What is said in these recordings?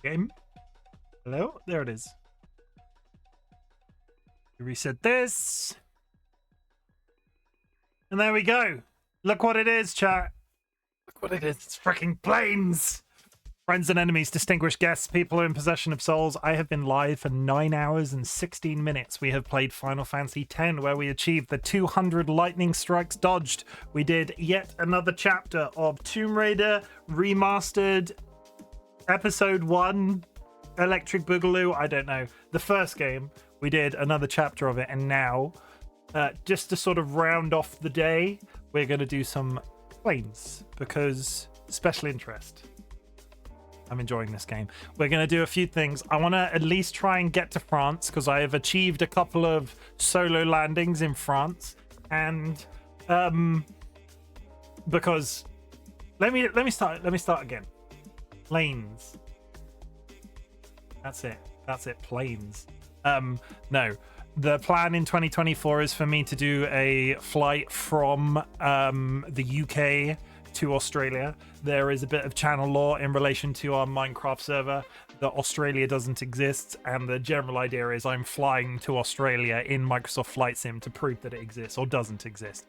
Game. Hello? There it is. Reset this. And there we go. Look what it is, chat. Look what it is. It's freaking planes. Friends and enemies, distinguished guests, people in possession of souls. I have been live for 9 hours and 16 minutes. We have played Final Fantasy X, where we achieved the 200 lightning strikes dodged. We did yet another chapter of Tomb Raider Remastered Episode 1 Electric Boogaloo. I don't know. The first game, we did another chapter of it, and now, just to sort of round off the day, we're going to do some planes because special interest. I'm enjoying this game. We're going to do a few things. I want to at least try and get to France because I have achieved a couple of solo landings in France, and because let me start again. Planes. That's it. Planes. No. The plan in 2024 is for me to do a flight from the UK to Australia. There is a bit of channel law in relation to our Minecraft server that Australia doesn't exist, and the general idea is I'm flying to Australia in Microsoft Flight Sim to prove that it exists or doesn't exist.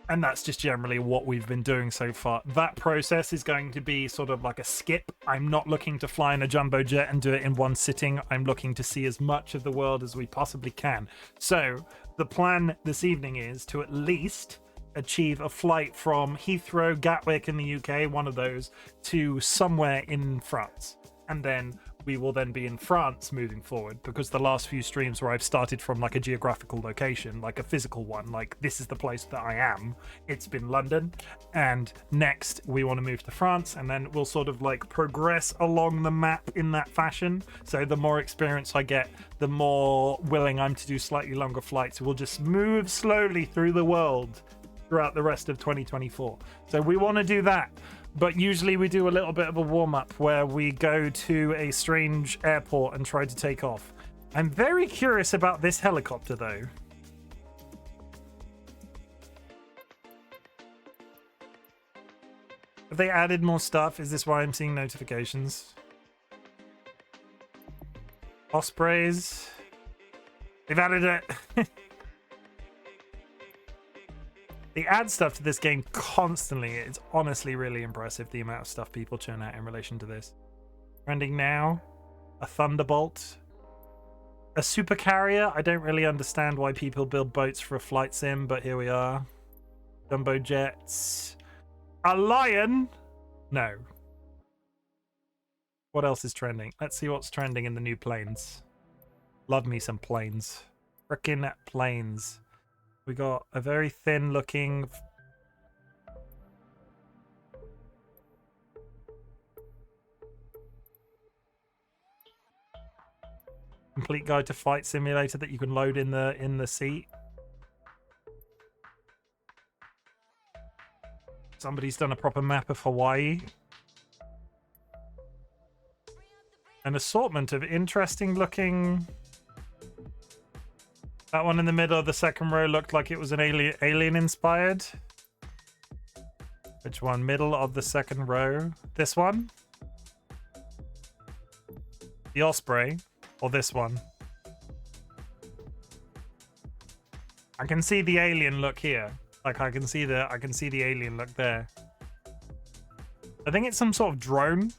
And that's just generally what we've been doing so far. That process is going to be sort of like a skip. I'm not looking to fly in a jumbo jet and do it in one sitting. I'm looking to see as much of the world as we possibly can. So the plan this evening is to at least achieve a flight from Heathrow, Gatwick in the UK, one of those, to somewhere in France. And then we will then be in France moving forward, because the last few streams where I've started from like a geographical location, like a physical one, like this is the place that I am, it's been London. And next we want to move to France, and then we'll sort of like progress along the map in that fashion. So the more experience I get, the more willing I'm to do slightly longer flights. We'll just move slowly through the world throughout the rest of 2024. So we want to do that. But usually we do a little bit of a warm-up where we go to a strange airport and try to take off. I'm very curious about this helicopter, though. Have they added more stuff? Is this why I'm seeing notifications? Ospreys. They've added it. They add stuff to this game constantly. It's honestly really impressive, the amount of stuff people churn out in relation to this. Trending now. A Thunderbolt. A super carrier. I don't really understand why people build boats for a flight sim, but here we are. Jumbo jets. A lion? No. What else is trending? Let's see what's trending in the new planes. Love me some planes. Frickin' planes. We got a very thin looking complete guide to flight simulator that you can load in the seat. Somebody's done a proper map of Hawaii. An assortment of interesting looking. That one in the middle of the second row looked like it was an alien inspired. Which one? Middle of the second row. This one? The Osprey. Or this one? I can see the alien look here. Like I can see the alien look there. I think it's some sort of drone.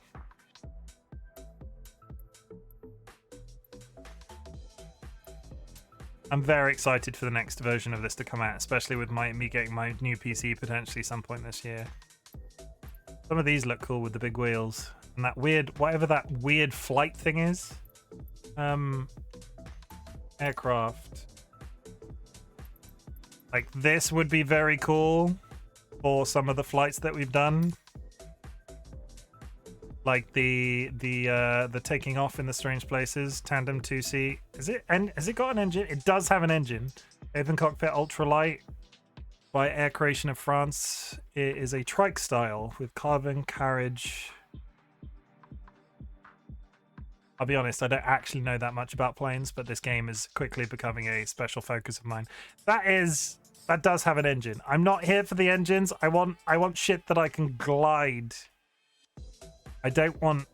I'm very excited for the next version of this to come out, especially with me getting my new PC potentially some point this year. Some of these look cool with the big wheels. And that weird, whatever that weird flight thing is. Aircraft. Like this would be very cool for some of the flights that we've done. Like the taking off in the strange places, tandem 2-seat. Has it got an engine? It does have an engine. Open cockpit ultralight by Air Creation of France. It is a trike style with carbon carriage. I'll be honest, I don't actually know that much about planes, but this game is quickly becoming a special focus of mine. That does have an engine. I'm not here for the engines. I want shit that I can glide. I don't want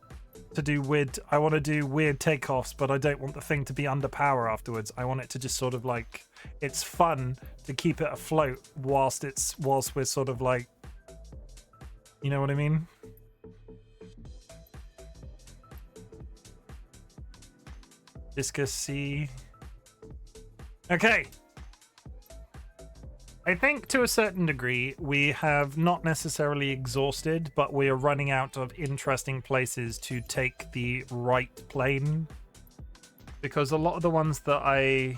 to do weird. I want to do weird takeoffs, but I don't want the thing to be under power afterwards. I want it to just sort of like, it's fun to keep it afloat whilst we're sort of like, you know what I mean? Discus C. Okay. I think to a certain degree we have not necessarily exhausted, but we are running out of interesting places to take the right plane, because a lot of the ones that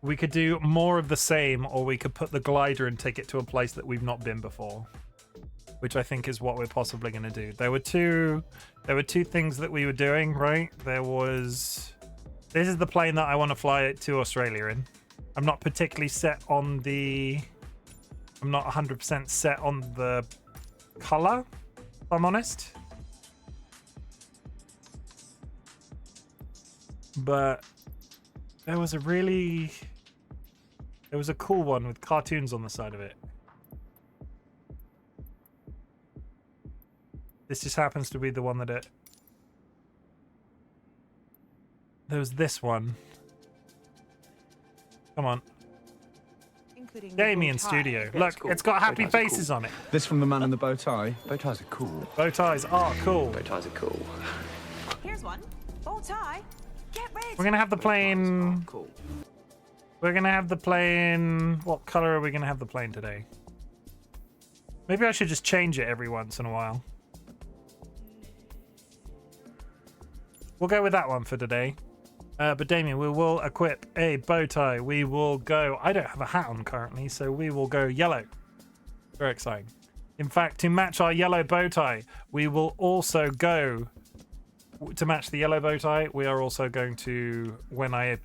we could do more of the same, or we could put the glider and take it to a place that we've not been before, which I think is what we're possibly going to do. There were two things that we were doing, right? This is the plane that I want to fly to Australia in. I'm not particularly set on I'm not 100% set on the color, if I'm honest. But there was a cool one with cartoons on the side of it. This just happens to be the one that there was this one. Come on. Damien Studio. Yeah, Look, cool. it's got happy faces cool. on it. This from the man in the bow tie. Bow ties are cool. Bow ties are cool. Bow ties are cool. Here's one. Bow tie. Get ready. We're gonna have the plane. Cool. We're gonna have the plane. What color are we gonna have the plane today? Maybe I should just change it every once in a while. We'll go with that one for today. But Damien, we will equip a bow tie. We will go. I don't have a hat on currently, so we will go yellow. Very exciting. In fact, to match our yellow bow tie, we will also go. To match the yellow bow tie, we are also going to. I'm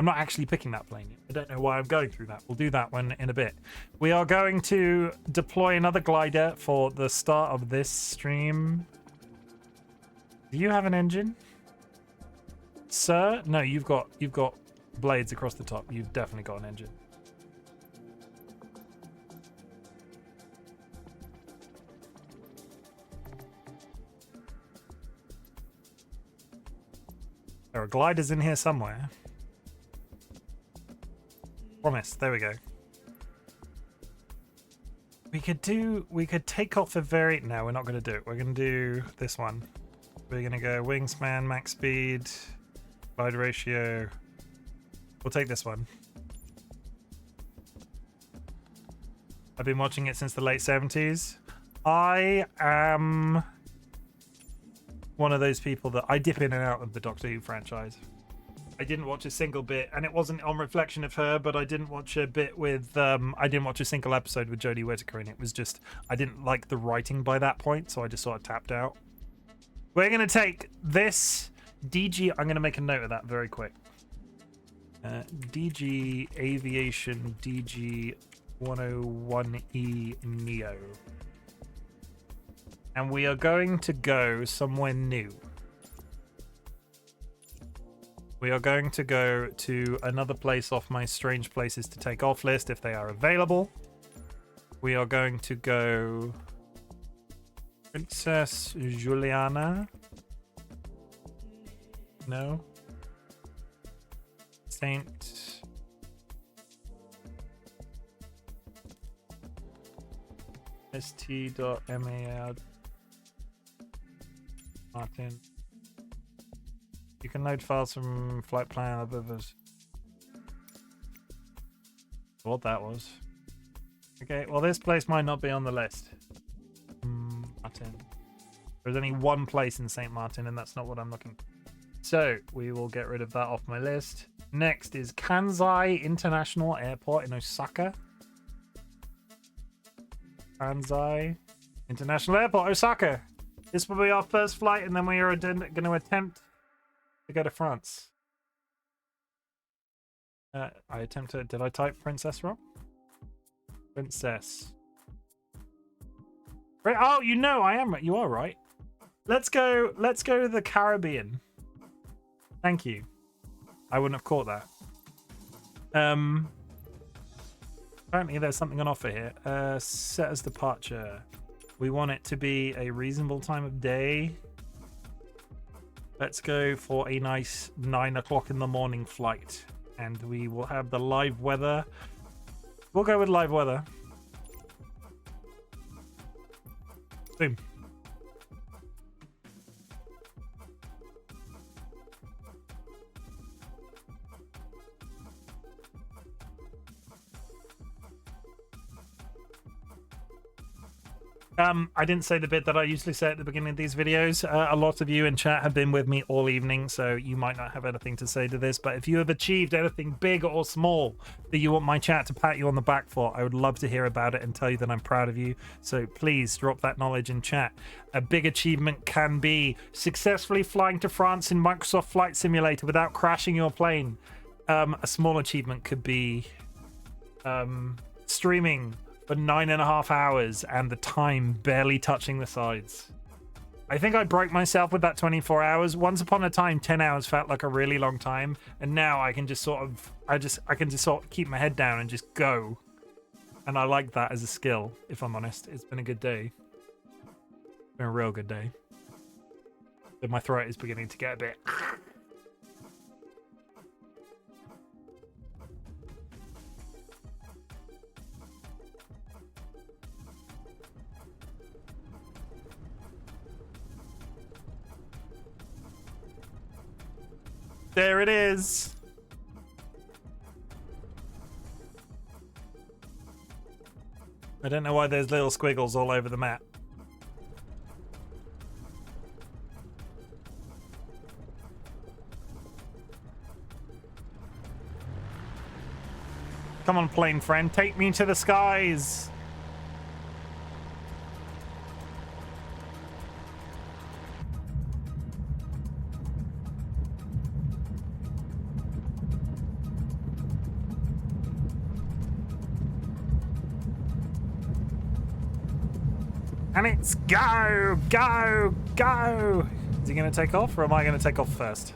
not actually picking that plane yet. I don't know why I'm going through that. We'll do that one in a bit. We are going to deploy another glider for the start of this stream. Do you have an engine? Sir? No, you've got blades across the top. You've definitely got an engine. There are gliders in here somewhere. Promise. There we go. We could take off a very... No, we're not going to do it. We're going to do this one. We're going to go wingspan, max speed... Glide ratio. We'll take this one. I've been watching it since the late 70s. I am one of those people that I dip in and out of the Doctor Who franchise. I didn't watch a single bit, and it wasn't on reflection of her, but I didn't watch a bit with I didn't watch a single episode with Jodie Whittaker, and it was just I didn't like the writing by that point, so I just sort of tapped out. We're gonna take this DG. I'm gonna make a note of that very quick. DG Aviation DG 101E Neo, and we are going to go somewhere new. We are going to go to another place off my strange places to take off list if they are available. We are going to go Princess Juliana. No. Saint st.mar Martin. You can load files from flight plan above us. What that was. Okay, well this place might not be on the list. Martin. There's only one place in St. Martin, and that's not what I'm looking for. So we will get rid of that off my list. Next is Kansai International Airport in Osaka. Kansai International Airport, Osaka. This will be our first flight, and then we are going to attempt to go to France. Did I type princess wrong? Princess. Right. Oh, you know I am right. You are right. Let's go to the Caribbean. Thank you. I wouldn't have caught that. Apparently there's something on offer here. Set as departure. We want it to be a reasonable time of day. Let's go for a nice 9 o'clock in the morning flight. And we will have the live weather. We'll go with live weather. Boom. I didn't say the bit that I usually say at the beginning of these videos. A lot of you in chat have been with me all evening, so you might not have anything to say to this, but if you have achieved anything big or small that you want my chat to pat you on the back for, I would love to hear about it and tell you that I'm proud of you. So please drop that knowledge in chat. A big achievement can be successfully flying to France in Microsoft Flight Simulator without crashing your plane. A small achievement could be streaming for 9.5 hours and the time barely touching the sides. I think I broke myself with that 24 hours. Once upon a time, 10 hours felt like a really long time, and now I can just sort of, I can just sort of keep my head down and just go. And I like that as a skill, if I'm honest. It's been a good day. It's been a real good day. But my throat is beginning to get a bit. There it is. I don't know why there's little squiggles all over the map. Come on, plane friend, take me to the skies. And it's go, go, go. Is he going to take off or am I going to take off first?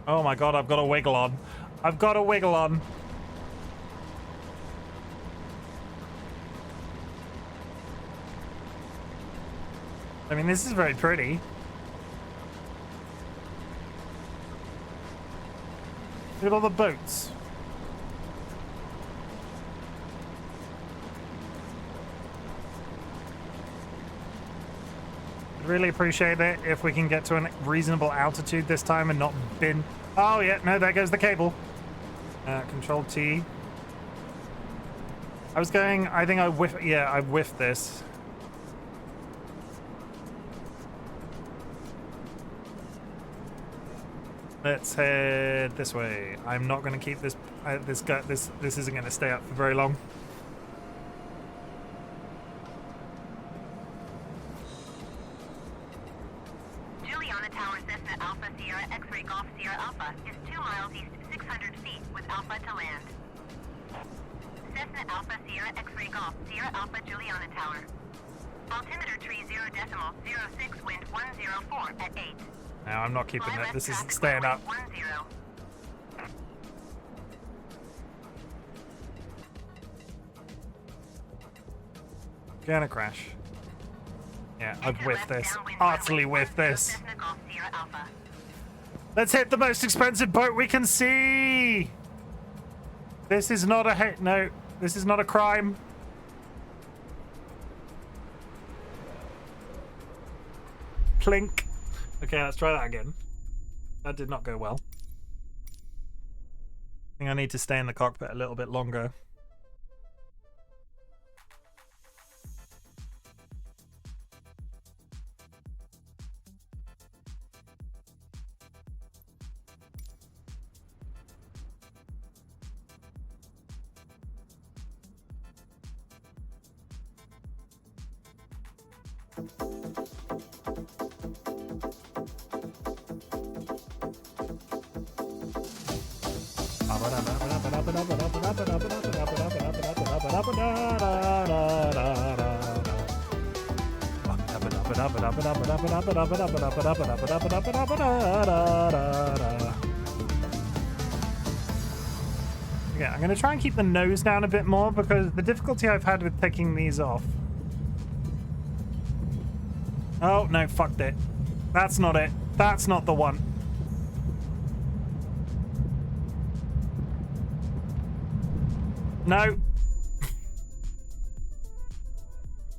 Oh my God, I've got a wiggle on. I've got a wiggle on. I mean, this is very pretty. Look at all the boats. I'd really appreciate it if we can get to a reasonable altitude this time and not bin. Oh yeah, no, there goes the cable. Control T. I was going, I think I whiffed, yeah, I whiffed this. Let's head this way. I'm not going to keep this. This isn't going to stay up for very long. Juliana Tower, Cessna Alpha Sierra X-Ray Golf Sierra Alpha is 2 miles east, 600 feet with Alpha to land. Cessna Alpha Sierra X-Ray Golf Sierra Alpha Juliana Tower. Altimeter tree 0.06, wind 104 at 8. No, I'm not keeping that. This isn't staying up. Gonna crash. Yeah, I've whiffed this. Utterly whiffed this. Let's hit the most expensive boat we can see. This is not a hit. No, this is not a crime. Plink. Okay, let's try that again. That did not go well. I think I need to stay in the cockpit a little bit longer. Yeah, I'm going to try and keep the nose down a bit more because the difficulty I've had with taking these off. Oh, no, fucked it. That's not it. That's not the one. No.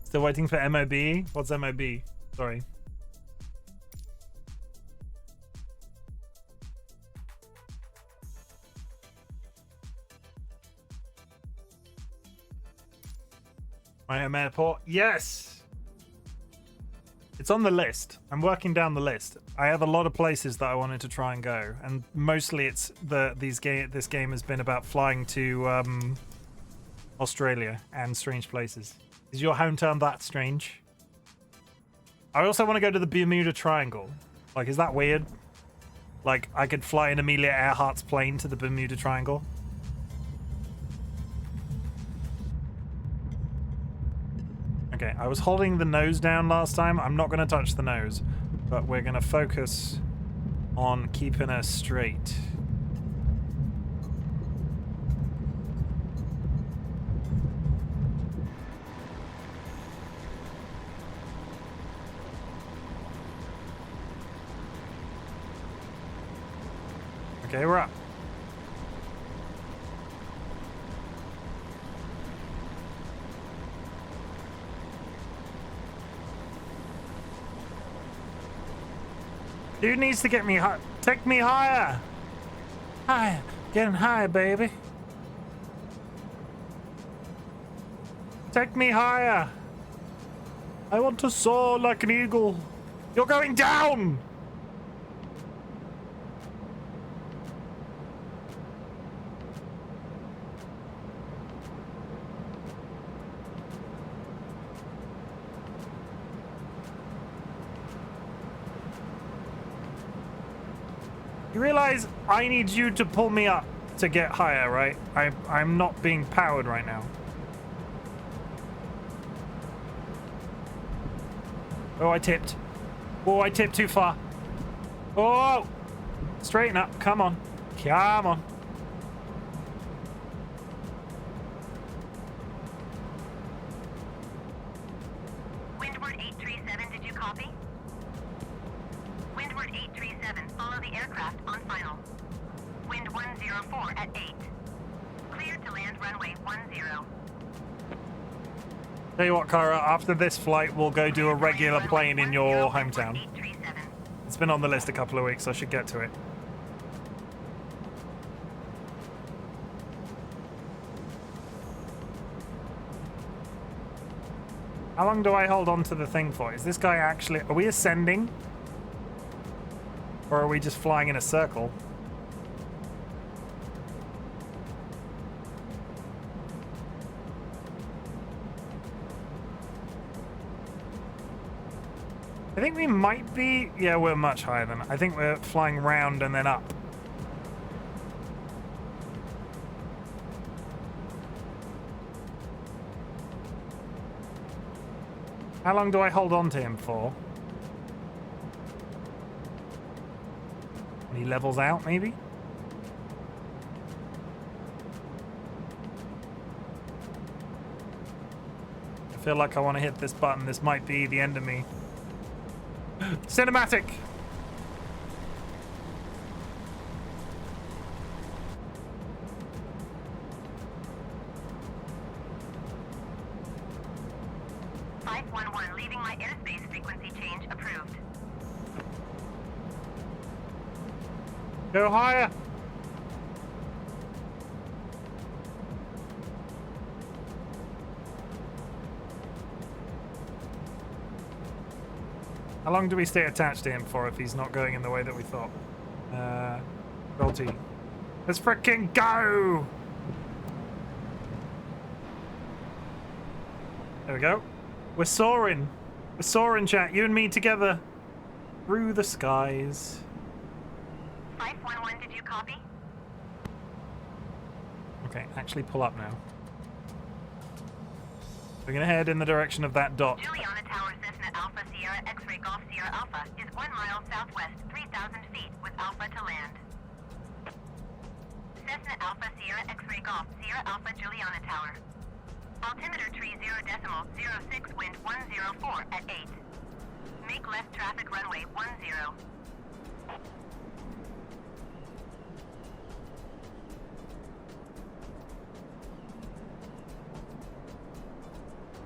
Still waiting for MOB? What's MOB? Sorry. My home airport? Yes! It's on the list. I'm working down the list. I have a lot of places that I wanted to try and go, and mostly it's this game has been about flying to Australia and strange places. Is your hometown that strange? I also want to go to the Bermuda Triangle. Like, is that weird? Like, I could fly in Amelia Earhart's plane to the Bermuda Triangle. Okay, I was holding the nose down last time. I'm not going to touch the nose, but we're going to focus on keeping her straight. Okay, we're up. Dude needs to get me high. Take me higher. Higher. Getting higher, baby. Take me higher. I want to soar like an eagle. You're going down. You realize I need you to pull me up to get higher, right? I'm not being powered right now. Oh, I tipped. Oh, I tipped too far. Oh! Straighten up. Come on. Come on. Windward 837, did you copy? Windward 837, follow the aircraft on final. Wind 104 at 8. Clear to land runway 10. Tell you what, Kara, after this flight, we'll go do a regular plane in your hometown. It's been on the list a couple of weeks, so I should get to it. How long do I hold on to the thing for? Is this guy actually... Are we ascending? Or are we just flying in a circle? I think we might be... Yeah, we're much higher than... I think we're flying round and then up. How long do I hold on to him for? When he levels out, maybe? I feel like I want to hit this button. This might be the end of me. Cinematic! Leaving my airspace frequency change approved. Go higher! How long do we stay attached to him for if he's not going in the way that we thought? Salty. Let's frickin' go! There we go. We're soaring. We're soaring, chat. You and me together. Through the skies. 511, did you copy? Okay, actually pull up now. We're gonna head in the direction of that dot. Juliana Tower, Cessna Alpha Sierra Sierra X-ray Golf Sierra Alpha is 1 mile southwest, 3,000 feet with Alpha to land. Cessna Alpha Sierra X-ray Golf Sierra Alpha Juliana Tower. Altimeter tree 0.06, wind 104 at 8. Make left traffic runway 10.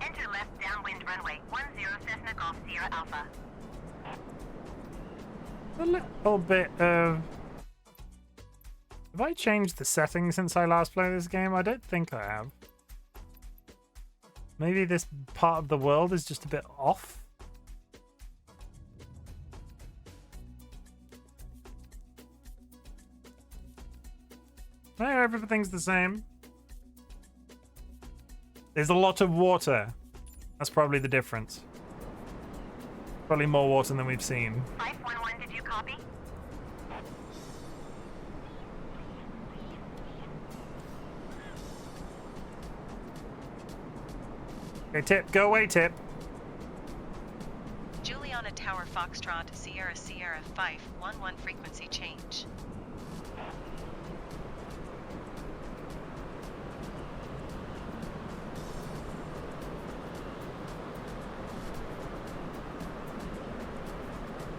Enter left downwind runway 10 Cessna Golf Sierra Alpha. A little bit of... Have I changed the settings since I last played this game? I don't think I have. Maybe this part of the world is just a bit off. No, everything's the same. There's a lot of water. That's probably the difference. Probably more water than we've seen. 511, did you copy? Okay, Tip, go away, Tip. Juliana Tower Foxtrot Sierra Sierra 511 frequency change.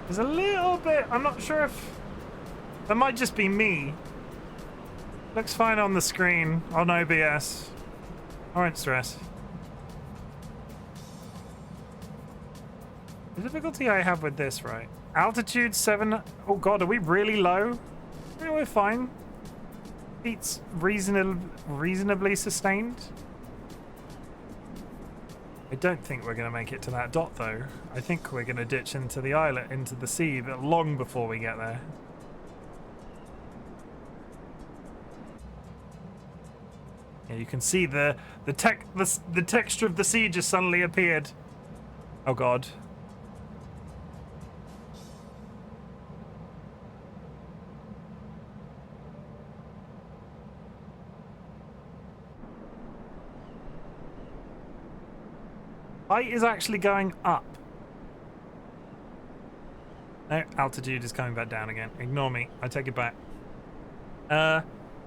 There's a little bit, I'm not sure if that might just be me. Looks fine on the screen on OBS. I won't stress. The difficulty I have with this, right? Altitude 7. Oh god, are we really low? Yeah, we're fine. Feet's reasonably sustained. I don't think we're going to make it to that dot, though. I think we're going to ditch into the islet, into the sea, but long before we get there. Yeah, you can see the texture of the sea just suddenly appeared. Oh god. Height is actually going up. No, altitude is coming back down again. Ignore me. I take it back.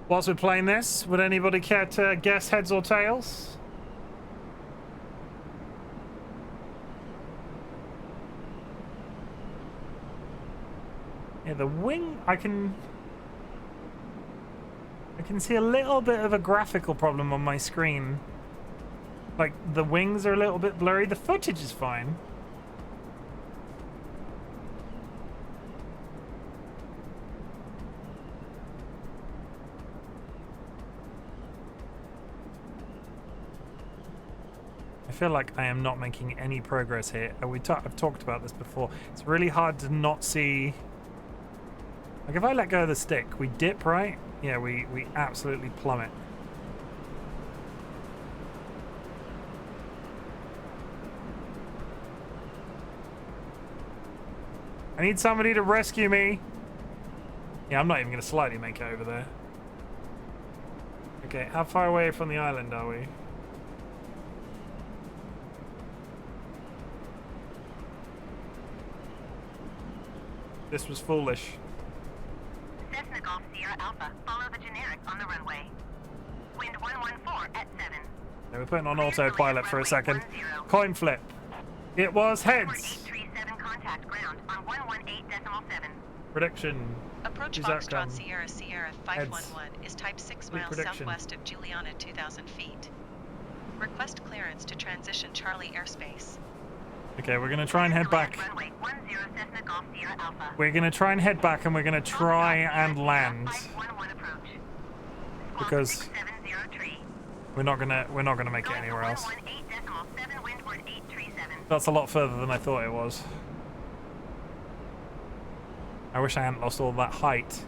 Whilst we're playing this, would anybody care to guess heads or tails? Yeah, the wing, I can see a little bit of a graphical problem on my screen. Like, the wings are a little bit blurry. The footage is fine. I feel like I am not making any progress here. I've talked about this before. It's really hard to not see... Like, if I let go of the stick, we dip, right? Yeah, we absolutely plummet. I need somebody to rescue me. Yeah, I'm not even going to slightly make it over there. Okay, how far away from the island are we? This was foolish. Cessna Golf Sierra Alpha, follow the generic on the runway. Wind 114 at 7. Yeah, we're putting on autopilot for a second. Coin flip. It was heads. Contact ground on 118.7. Prediction. Approach Is Foxtrot Sierra Sierra 511 Heads. is type 6 Good miles prediction. southwest of Juliana 2,000 feet. Request clearance to transition Charlie airspace. Okay, we're going to try and head back. Runway 10 Cessna Golf Sierra Alpha. We're going to try and head back and we're going to try and land. 511 approach. Because 670 tree. we're not gonna make it anywhere else. 118.7 windward 837. That's a lot further than I thought it was. I wish I hadn't lost all that height.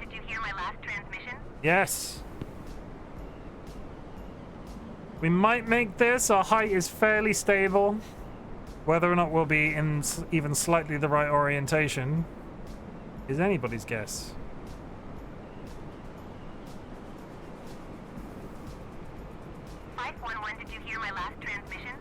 Did you hear my last transmission? Yes. We might make this. Our height is fairly stable. Whether or not we'll be in even slightly the right orientation is anybody's guess. 511, did you hear my last transmission?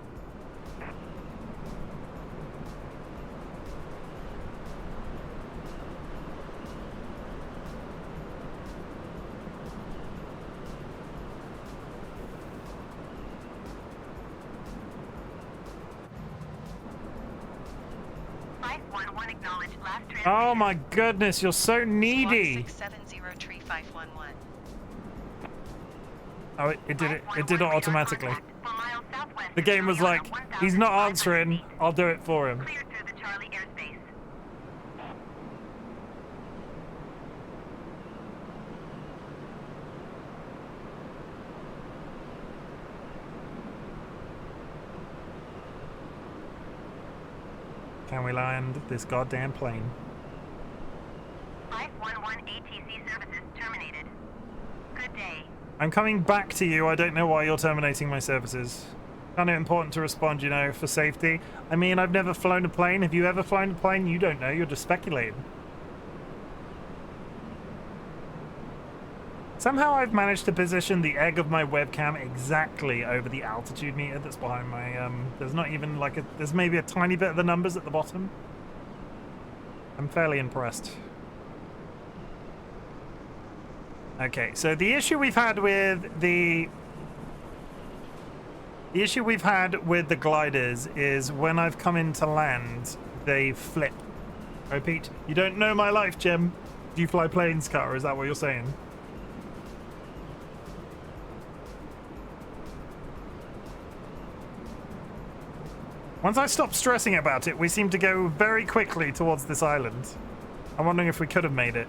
Acknowledged. Last transmission. Oh my goodness, you're so needy. 1670 tree 511. Oh, it did it. It did it automatically. The game was like, he's not answering. I'll do it for him. Cleared through the Charlie airspace. Can we land this goddamn plane? 511 ATC services terminated. Good day. I'm coming back to you. I don't know why you're terminating my services. Kind of important to respond, you know, for safety. I mean, I've never flown a plane. Have you ever flown a plane? You don't know. You're just speculating. Somehow I've managed to position the egg of my webcam exactly over the altitude meter that's behind my, there's not even like a, there's maybe a tiny bit of the numbers at the bottom. I'm fairly impressed. Okay, so the issue we've had with the gliders is when I've come in to land, they flip. Oh, Pete, you don't know my life, Jim. Do you fly planes, Car? Is that what you're saying? Once I stopped stressing about it, we seem to go very quickly towards this island. I'm wondering if we could have made it.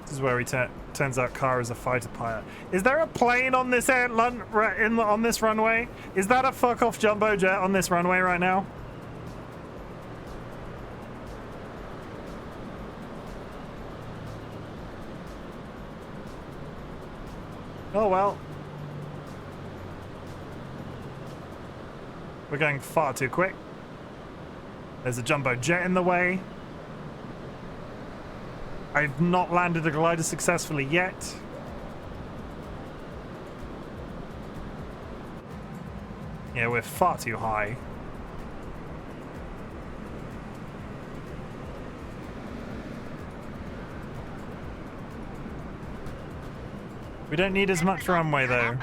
This is where he turns out Car is a fighter pilot. Is there a plane on this on this runway? Is that a fuck off jumbo jet on this runway right now? Oh well. We're going far too quick. There's a jumbo jet in the way. I've not landed a glider successfully yet. Yeah, we're far too high. We don't need as much runway though.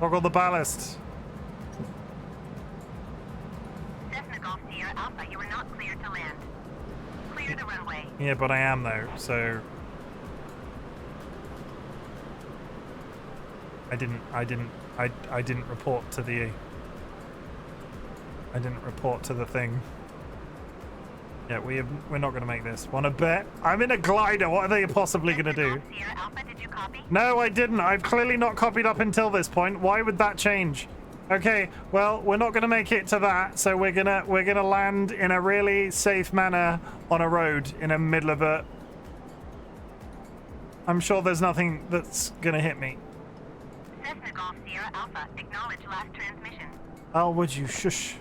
Toggle the ballast. Cessna Golf Sierra Alpha, you are not cleared to land. Clear the runway. Yeah, but I am though, so I didn't report to the thing. Yeah, we're not gonna make this. Wanna bet? I'm in a glider, what are they possibly gonna do? Sierra Alpha, did you copy? No, I didn't. I've clearly not copied up until this point. Why would that change? Okay, well, we're not gonna make it to that, so we're gonna land in a really safe manner on a road in the middle of a. I'm sure there's nothing that's gonna hit me. Cessna Golf Sierra Alpha, acknowledge last transmission. Oh, would you shush?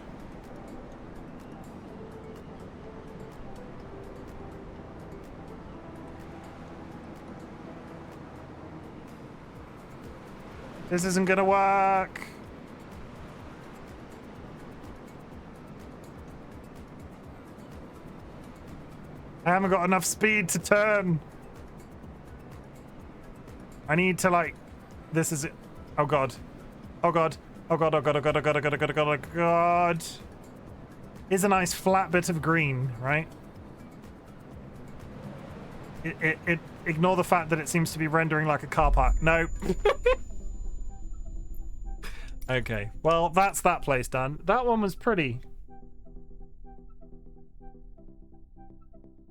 This isn't gonna work. I haven't got enough speed to turn. I need to like, this is it. Oh God. Oh God. Oh God, oh God, oh God, oh God, oh God, oh God, oh God, oh God. Here's a nice flat bit of green, right? It ignore the fact that it seems to be rendering like a car park. No. Okay, well, that's that place done. That one was pretty.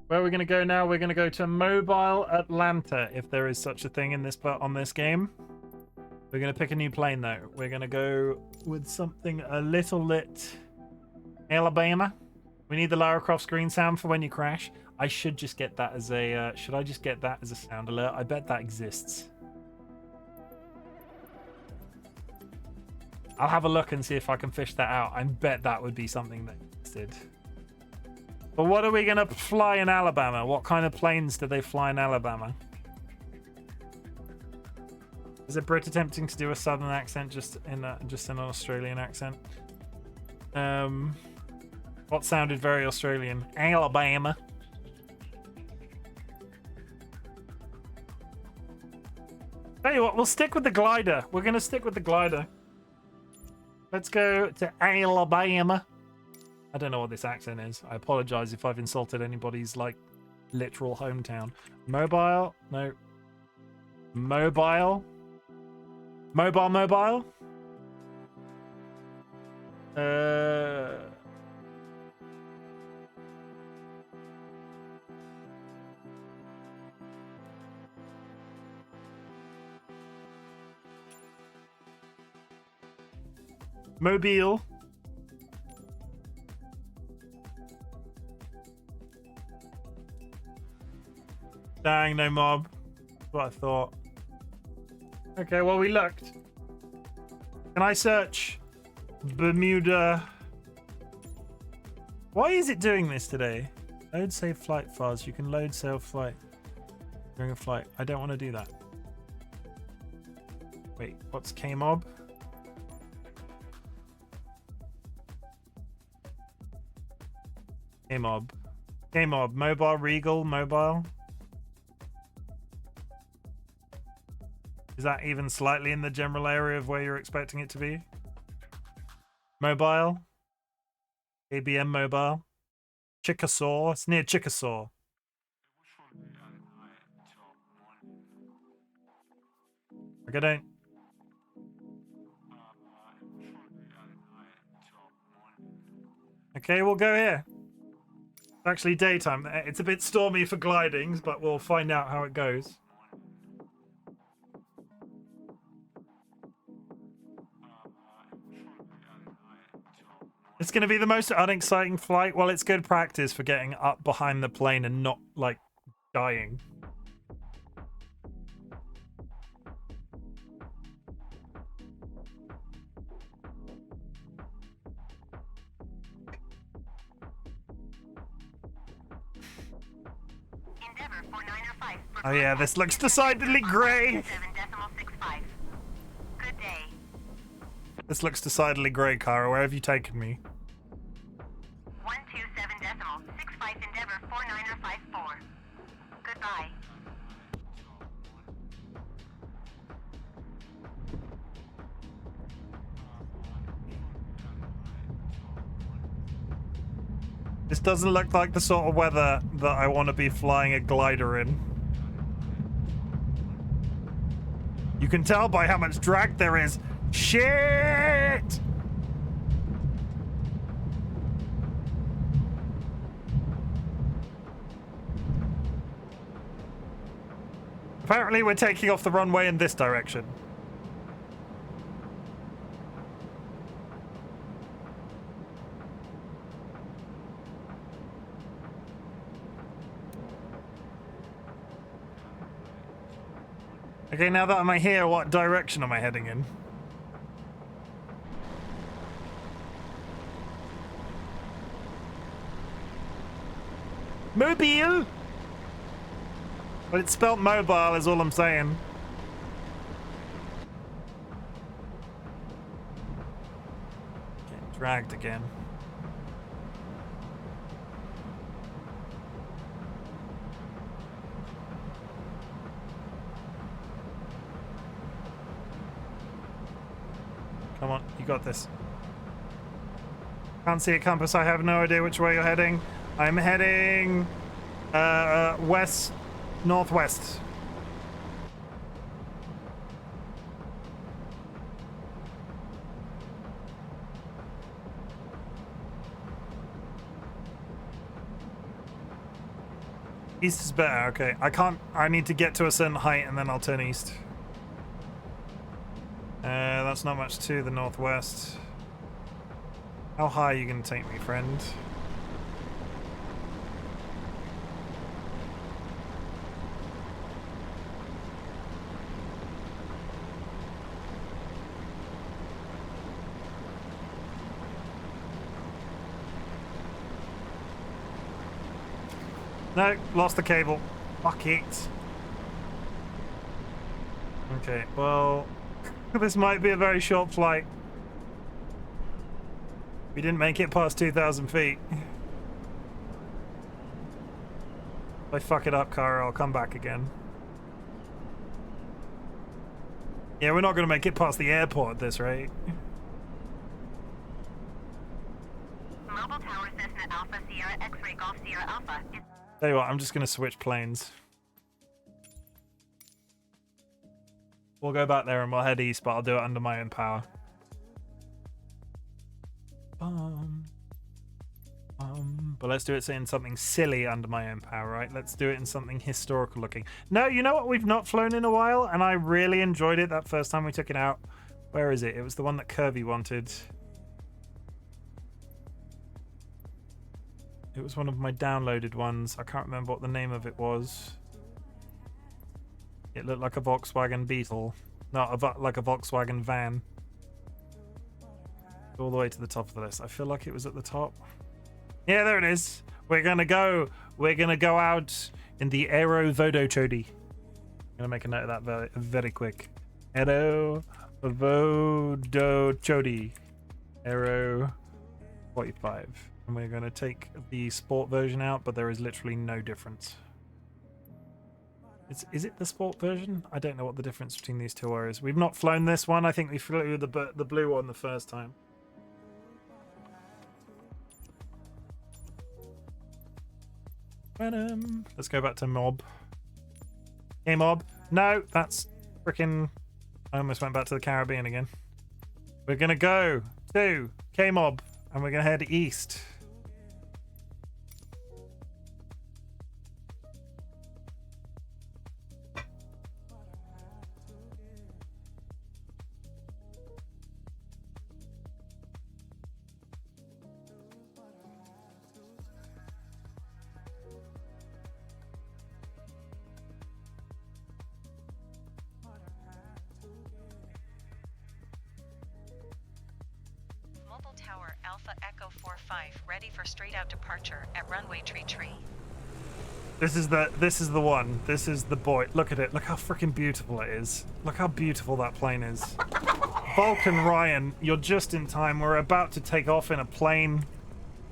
Where are we going to go now? We're going to go to Mobile Atlanta, if there is such a thing in this on this game. We're going to pick a new plane, though. We're going to go with something a little lit Alabama. We need the Lara Croft screen sound for when you crash. I should just get that as a... should I just get that as a sound alert? I bet that exists. I'll have a look and see if I can fish that out. I bet that would be something that existed. But what are we going to fly in Alabama? What kind of planes do they fly in Alabama? Is it Brit attempting to do a southern accent just in an Australian accent? What sounded very Australian? Alabama. Tell you what, we'll stick with the glider. We're going to stick with the glider. Let's go to Alabama. I don't know what this accent is. I apologize if I've insulted anybody's, like, literal hometown. Mobile? No. Mobile? Mobile? Mobile. Dang, no mob. That's what I thought. Okay, well, we looked. Can I search Bermuda? Why is it doing this today? Load save flight files. You can load save flight during a flight. I don't want to do that. Wait, what's Kmob? Kmob. Mobile, Regal, mobile. Is that even slightly in the general area of where you're expecting it to be? Mobile. ABM mobile. Chickasaw. It's near Chickasaw. Like I don't... Okay, we'll go here. It's actually daytime. It's a bit stormy for glidings, but we'll find out how it goes. It's going to be the most unexciting flight. Well, it's good practice for getting up behind the plane and not, like, dying. Oh yeah, this looks decidedly grey. Good day. This looks decidedly grey, Kara. Where have you taken me? 127.65 Endeavor 49er54. Goodbye. This doesn't look like the sort of weather that I want to be flying a glider in. You can tell by how much drag there is. Shit! Apparently we're taking off the runway in this direction. Okay, now that I'm here, what direction am I heading in? Mobile! But it's spelt mobile is all I'm saying. Getting dragged again. Come on, you got this. Can't see a compass. I have no idea which way you're heading. I'm heading west, northwest. East is better. Okay, I need to get to a certain height and then I'll turn east. That's not much to the northwest. How high are you going to take me, friend? No, lost the cable. Fuck it. Okay, well, this might be a very short flight. We didn't make it past 2,000 feet. If I fuck it up, Kara, I'll come back again. Yeah, we're not going to make it past the airport at this rate. Mobile Tower Cessna Alpha Sierra X-Ray Golf Sierra Alpha. Tell you what, I'm just going to switch planes. We'll go back there and we'll head east, but I'll do it under my own power. But let's do it in something silly under my own power, right? Let's do it in something historical looking. No, you know what? We've not flown in a while, and I really enjoyed it that first time we took it out. Where is it? It was the one that Kirby wanted. It was one of my downloaded ones. I can't remember what the name of it was. It looked like a Volkswagen Beetle. Not like a Volkswagen van. All the way to the top of the list. I feel like it was at the top. Yeah, there it is. We're gonna go out in the Aero Vodo Chodi. I'm gonna make a note of that very, very quick. Aero Vodo Chodi. Aero 45. And we're gonna take the sport version out, but there is literally no difference. Is it the sport version? I don't know what the difference between these two is. We've not flown this one. I think we flew the blue one the first time. Let's go back to Mob. Hey, Mob. No, that's freaking... I almost went back to the Caribbean again. We're going to go to K-Mob, and we're going to head east. Mobile Tower Alpha Echo 45 ready for straight out departure at runway tree. This is the one. This is the boy. Look at it. Look how freaking beautiful it is. Look how beautiful that plane is. Vulcan Ryan, you're just in time. We're about to take off in a plane.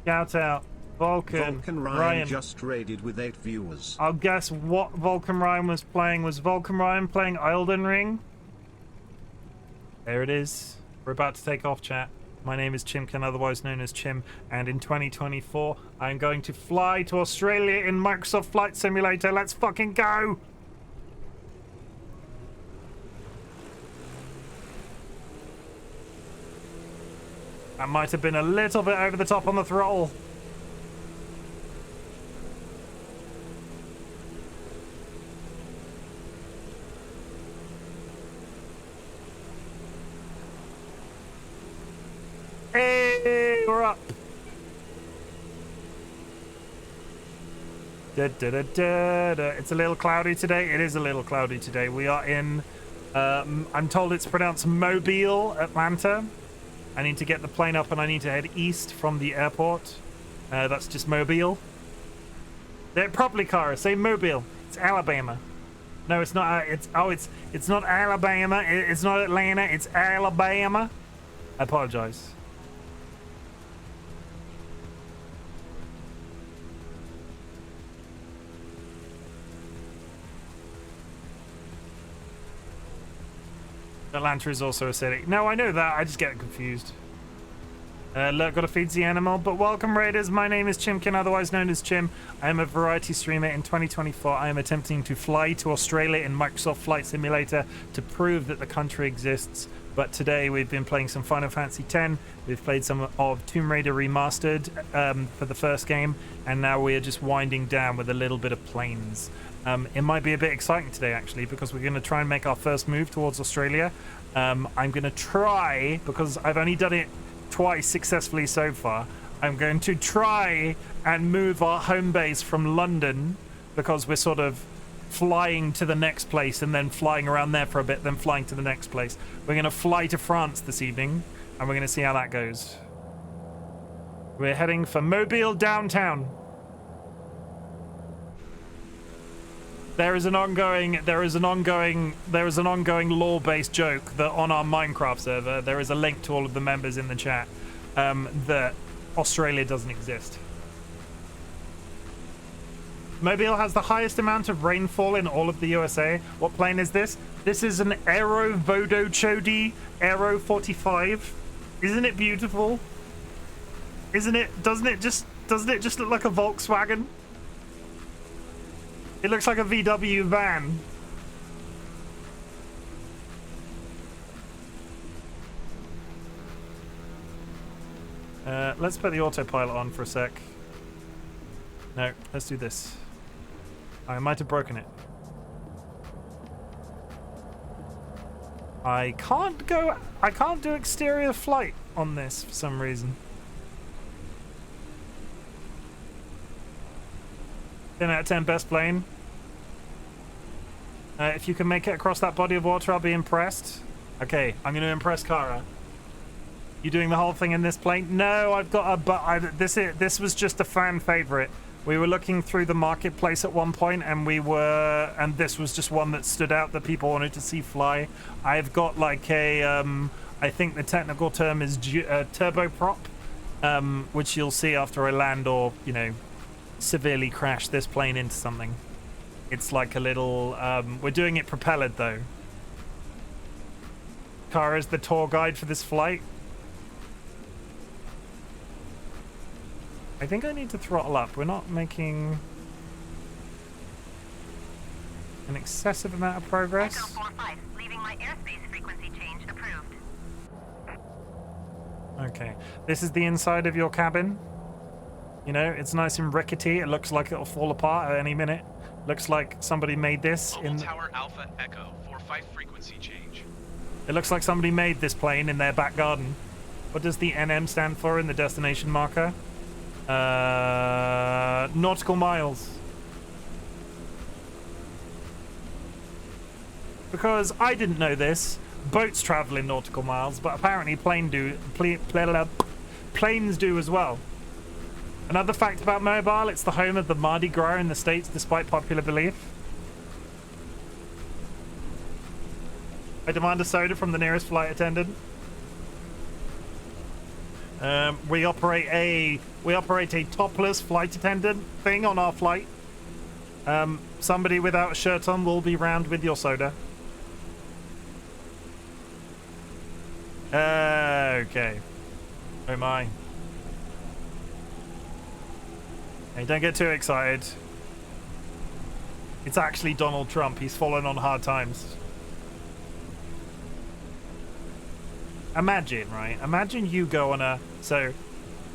Shout out. Vulcan Ryan just raided with 8 viewers. I'll guess what Vulcan Ryan was playing. Was Vulcan Ryan playing Elden Ring? There it is. We're about to take off, chat. My name is Chimken, otherwise known as Chim, and in 2024, I'm going to fly to Australia in Microsoft Flight Simulator. Let's fucking go! That might have been a little bit over the top on the throttle. Hey, we're up. It's a little cloudy today. It is a little cloudy today. We are in, I'm told it's pronounced Mobile, Atlanta. I need to get the plane up and I need to head east from the airport. That's just Mobile. Say it properly, Cara. Say Mobile. It's Alabama. No, it's not. It's not Alabama. It's not Atlanta. It's Alabama. I apologize. Atlanta is also a city. No, I know that. I just get confused. Look, gotta feed the animal. But welcome, Raiders. My name is Chimken, otherwise known as Chim. I am a variety streamer. In 2024, I am attempting to fly to Australia in Microsoft Flight Simulator to prove that the country exists. But today we've been playing some Final Fantasy X. We've played some of Tomb Raider Remastered for the first game. And now we are just winding down with a little bit of planes. It might be a bit exciting today, actually, because we're going to try and make our first move towards Australia. I'm going to try, because I've only done it twice successfully so far, I'm going to try and move our home base from London, because we're sort of flying to the next place and then flying around there for a bit, then flying to the next place. We're going to fly to France this evening, and we're going to see how that goes. We're heading for Mobile downtown. There is an ongoing lore-based joke that on our Minecraft server there is a link to all of the members in the chat that Australia doesn't exist. Mobile has the highest amount of rainfall in all of the USA. What plane is this? This is an Aero Vodo Chodi Aero 45. Isn't it beautiful? Isn't it? Doesn't it just look like a Volkswagen? It looks like a VW van. Let's put the autopilot on for a sec. No, let's do this. I might have broken it. I can't do exterior flight on this for some reason. 10 out of 10 best plane. If you can make it across that body of water, I'll be impressed. Okay, I'm going to impress Kara. You doing the whole thing in this plane? No, I've got a... This was just a fan favorite. We were looking through the marketplace at one point, and this was just one that stood out that people wanted to see fly. I've got like a... I think the technical term is turboprop, which you'll see after I land or, you know, severely crash this plane into something. It's like a little... we're doing it propellered, though. Kara's the tour guide for this flight. I think I need to throttle up. We're not making an excessive amount of progress. Echo 45, leaving my airspace frequency change approved. Okay. This is the inside of your cabin. You know, it's nice and rickety. It looks like it'll fall apart at any minute. Looks like somebody made this in... Tower Alpha Echo 45 frequency change. It looks like somebody made this plane in their back garden. What does the NM stand for in the destination marker? Nautical miles. Because I didn't know this. Boats travel in nautical miles, but apparently planes do as well. Another fact about Mobile, it's the home of the Mardi Gras in the States, despite popular belief. I demand a soda from the nearest flight attendant. We operate a topless flight attendant thing on our flight. Somebody without a shirt on will be round with your soda. Okay. Oh my. Hey, don't get too excited. It's actually Donald Trump. He's fallen on hard times. Imagine, right? Imagine you go on a... So,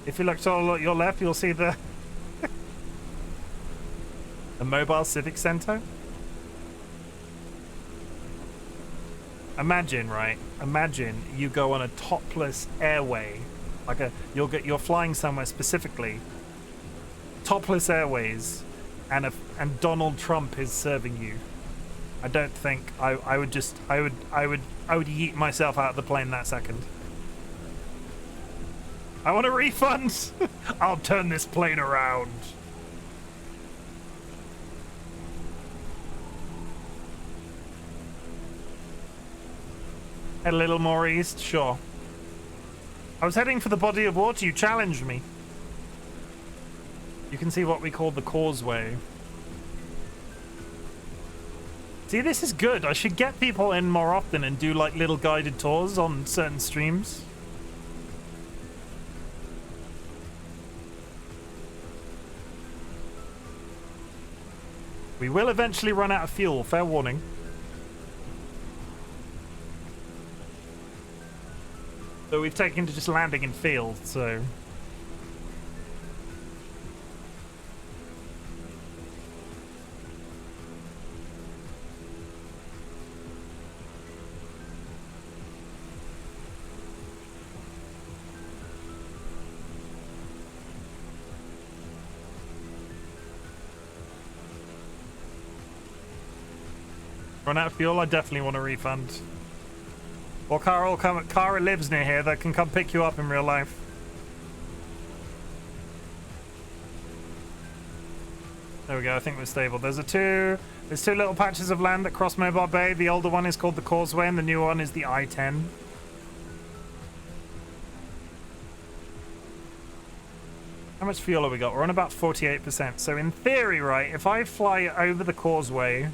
if you look to your left, you'll see the... the Mobile Civic Center. Imagine, right? Imagine you go on a topless airway. Like you're flying somewhere specifically. Topless airways. And Donald Trump is serving you. I don't think I would yeet myself out of the plane that second. I want a refund. I'll turn this plane around. Head a little more east, sure. I was heading for the body of water. You challenged me. You can see what we call the causeway. See, this is good. I should get people in more often and do like little guided tours on certain streams. We will eventually run out of fuel, fair warning. So we've taken to just landing in fields, so... Run out of fuel, I definitely want a refund. Or Kara lives near here that can come pick you up in real life. There we go. I think we're stable. There's two little patches of land that cross Mobile Bay. The older one is called the Causeway, and the new one is the I-10. How much fuel have we got? We're on about 48%. So in theory, right, if I fly over the Causeway,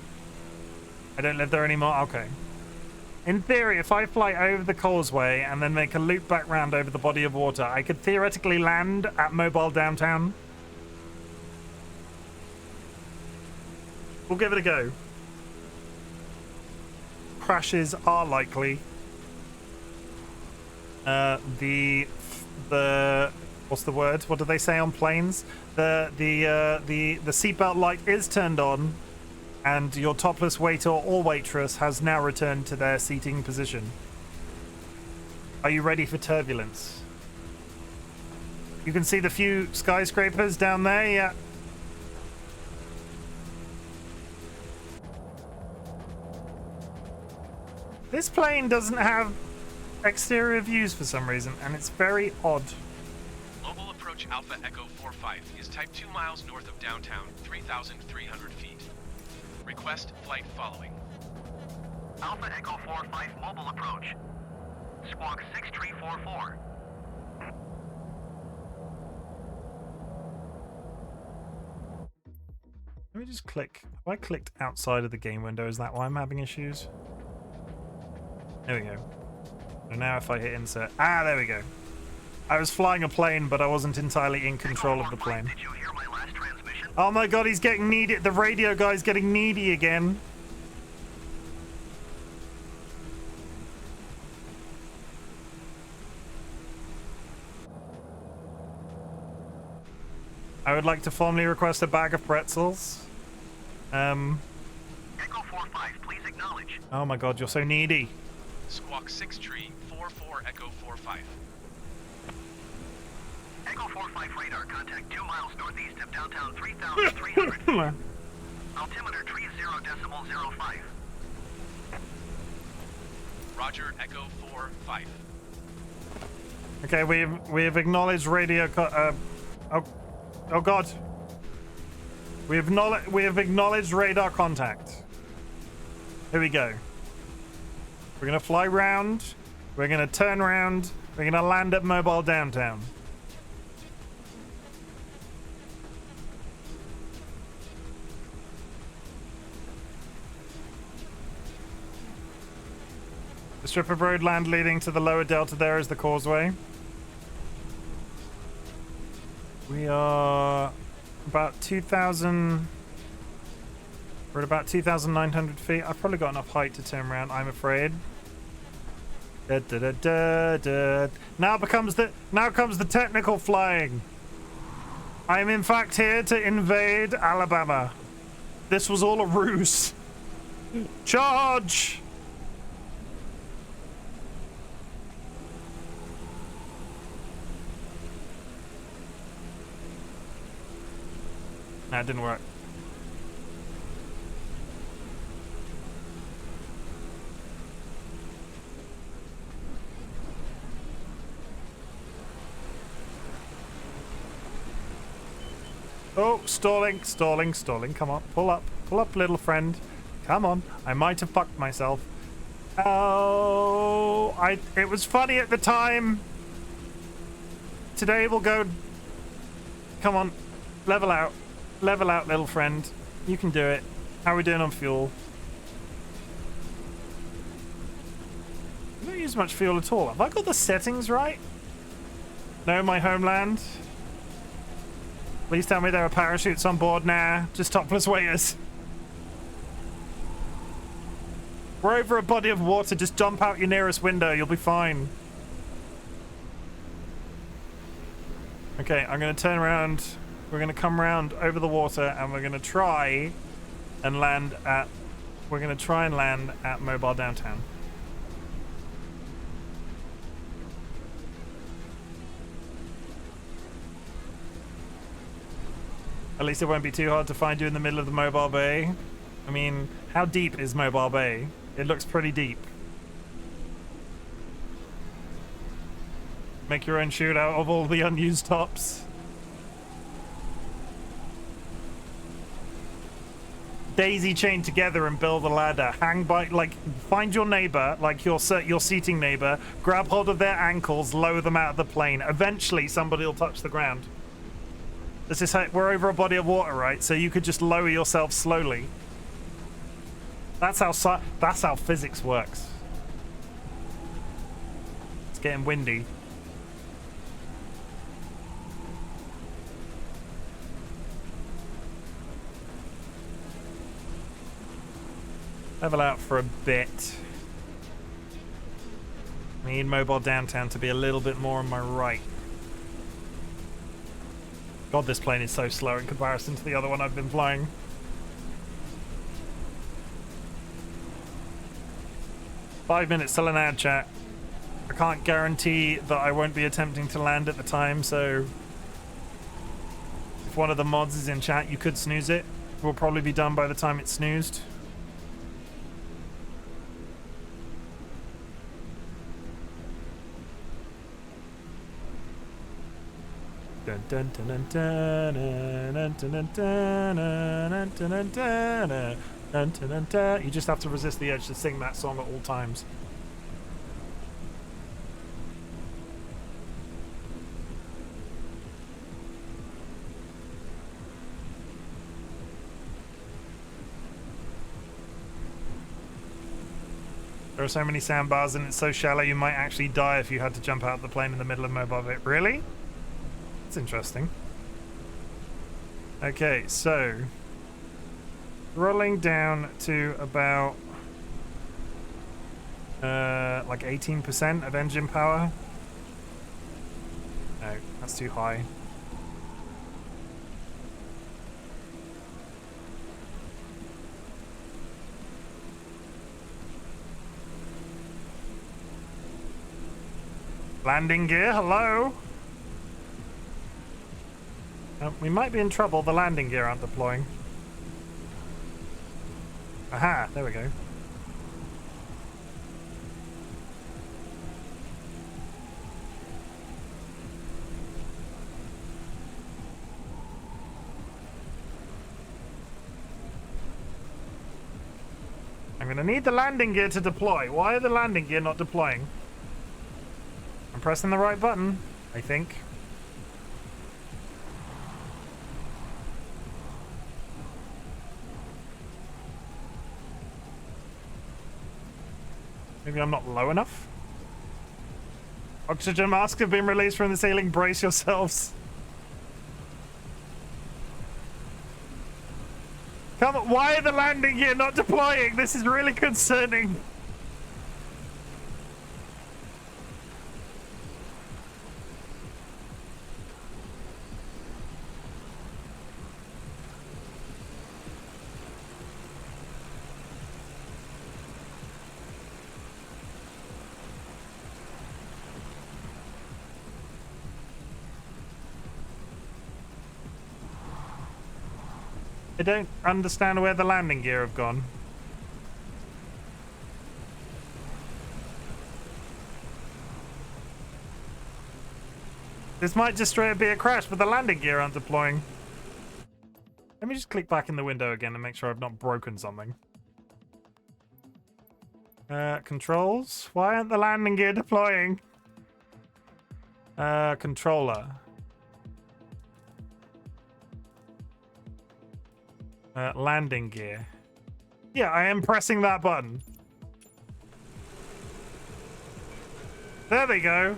I don't live there anymore. Okay. In theory, if I fly over the Causeway and then make a loop back round over the body of water, I could theoretically land at Mobile Downtown. We'll give it a go. Crashes are likely. The what's the word? What do they say on planes? The seatbelt light is turned on, and your topless waiter or waitress has now returned to their seating position. Are you ready for turbulence? You can see the few skyscrapers down there. Yeah. This plane doesn't have exterior views for some reason, and it's very odd. Global approach Alpha Echo 45 is type 2 miles north of downtown, 3,300 feet. Request flight following. Alpha Echo 45 mobile approach. Squawk 6344. Let me just click. Have I clicked outside of the game window? Is that why I'm having issues? There we go. So now if I hit insert... Ah, there we go. I was flying a plane, but I wasn't entirely in control of the plane. Did you hear my last transmission? Oh my god, he's getting needy. The radio guy's getting needy again. I would like to formally request a bag of pretzels. Echo 45, please acknowledge. Oh my god, you're so needy. Squawk 6344 Echo 45. Echo 45 radar, contact 2 miles northeast of downtown, 3,300 feet. Altimeter 30.05. Roger, Echo 45. Okay, we have acknowledged radio. Oh god. We have acknowledged radar contact. Here we go. We're gonna fly round. We're gonna turn around. We're gonna land at Mobile Downtown. The strip of road land leading to the lower delta there is the Causeway. We are about 2,000... We're at about 2,900 feet. I've probably got enough height to turn around, I'm afraid. Da, da, da, da, da. Now comes the technical flying. I am in fact here to invade Alabama. This was all a ruse. Charge! That didn't work. Oh, stalling, stalling, stalling. Come on, pull up, little friend. Come on, I might have fucked myself. Oh, it was funny at the time. Today we'll go. Come on, level out, little friend. You can do it. How are we doing on fuel? I don't use much fuel at all. Have I got the settings right? No, my homeland. Please tell me there are parachutes on board now. Just topless waiters. We're over a body of water. Just jump out your nearest window. You'll be fine. Okay, I'm going to turn around. We're going to come around over the water, and we're going to try and land at... We're going to try and land at Mobile Downtown. At least it won't be too hard to find you in the middle of the Mobile Bay. I mean, how deep is Mobile Bay? It looks pretty deep. Make your own shootout of all the unused tops. daisy chain together and build a ladder. Hang by, like, find your neighbor, like your seating neighbor, grab hold of their ankles, lower them out of the plane. Eventually, somebody will touch the ground. This is how, we're over a body of water, right? So you could just lower yourself slowly. That's how physics works. It's getting windy. Level out for a bit. Need mobile downtown to be a little bit more on my right. God, this plane is so slow in comparison to the other one I've been flying. Five minutes till an ad chat. I can't guarantee that I won't be attempting to land at the time, so if one of the mods is in chat, you could snooze it. We'll probably be done by the time it's snoozed. You just have to resist the urge to sing that song at all times. There are so many sandbars and it's so shallow you might actually die if you had to jump out of the plane in the middle of mobile bit. Really? That's interesting. Okay, so rolling down to about like 18% of engine power. No, that's too high. Landing gear, hello? We might be in trouble. The landing gear aren't deploying. Aha, there we go. I'm gonna need the landing gear to deploy. Why are the landing gear not deploying? I'm pressing the right button, I think. Maybe I'm not low enough? Oxygen masks have been released from the ceiling. Brace yourselves. Come on, why are the landing gear not deploying? This is really concerning. I don't understand where the landing gear have gone. This might just straight up be a crash, but the landing gear aren't deploying. Let me just click back in the window again and make sure I've not broken something. Controls? Why aren't the landing gear deploying? Controller. Landing gear. Yeah, I am pressing that button. There they go.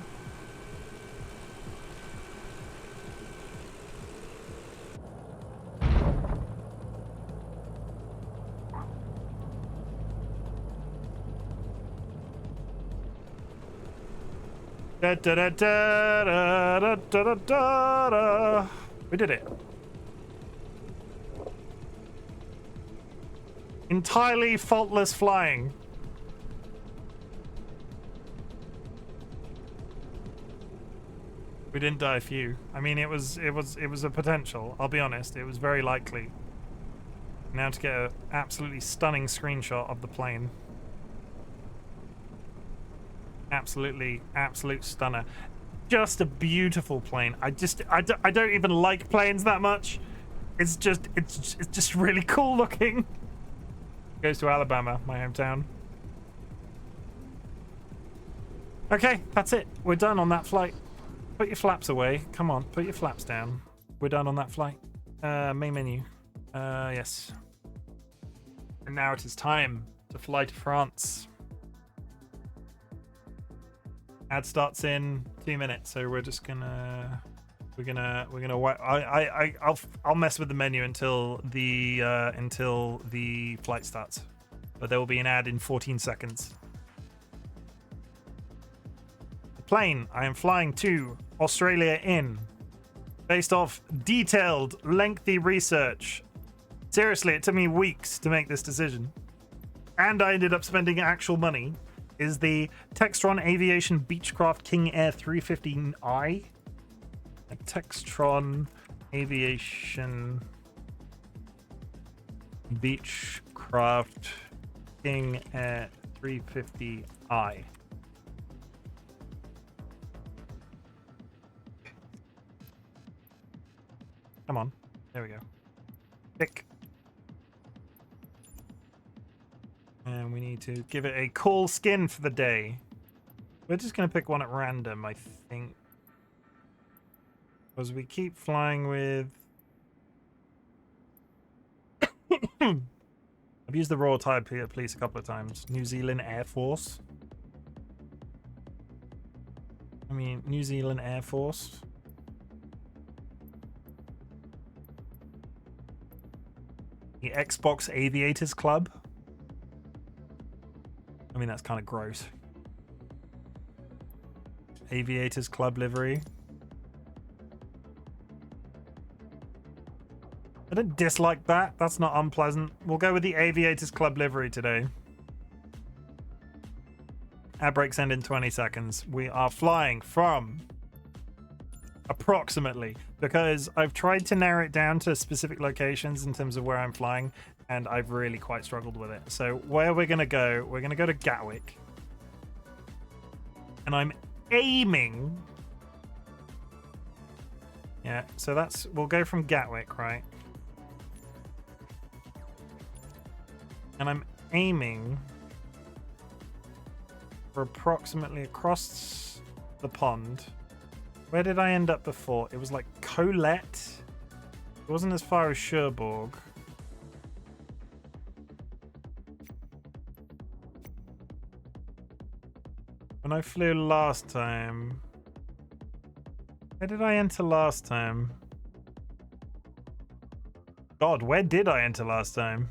Da, da, da, da, da, da, da, da, da. We did it. Entirely faultless flying. We didn't die a few. I mean, it was a potential. I'll be honest, it was very likely. Now to get an absolutely stunning screenshot of the plane. Absolute stunner. Just a beautiful plane. I don't even like planes that much. It's just really cool looking. Goes to Alabama, my hometown. Okay, that's it. We're done on that flight. Put your flaps away. Come on, put your flaps down. We're done on that flight. Main menu. Yes. And now it is time to fly to France. Ad starts in 2 minutes, so we're just gonna I'll mess with the menu until the flight starts. But there will be an ad in 14 seconds. The plane I am flying to Australia in, based off detailed, lengthy research. Seriously, it took me weeks to make this decision. And I ended up spending actual money. Is the Textron Aviation Beechcraft King Air 350i. Textron Aviation Beechcraft King Air 350i. Come on. There we go. Pick. And we need to give it a cool skin for the day. We're just going to pick one at random, I think. Because we keep flying with... I've used the Royal Thai Police a couple of times. New Zealand Air Force. New Zealand Air Force. The Xbox Aviators Club. That's kind of gross. Aviators Club livery. I don't dislike that. That's not unpleasant. We'll go with the Aviators Club livery today. Ad breaks end in 20 seconds. We are flying from approximately, because I've tried to narrow it down to specific locations in terms of where I'm flying, and I've really quite struggled with it. So where we're going to go to Gatwick. And I'm aiming... Yeah, so we'll go from Gatwick, right? And I'm aiming for approximately across the pond. Where did I end up before? It was like Colette. It wasn't as far as Cherbourg. When I flew last time... Where did I enter last time? God, where did I enter last time?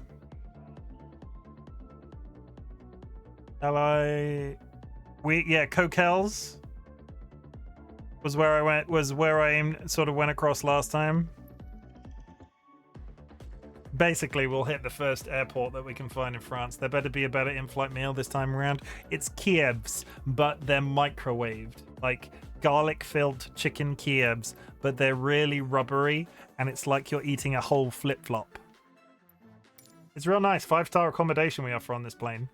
Coquelles was where I went, sort of went across last time. Basically, we'll hit the first airport that we can find in France. There better be a better in-flight meal this time around. It's Kievs, but they're microwaved. Like garlic-filled chicken Kievs, but they're really rubbery, and it's like you're eating a whole flip-flop. It's real nice. 5-star accommodation we offer on this plane.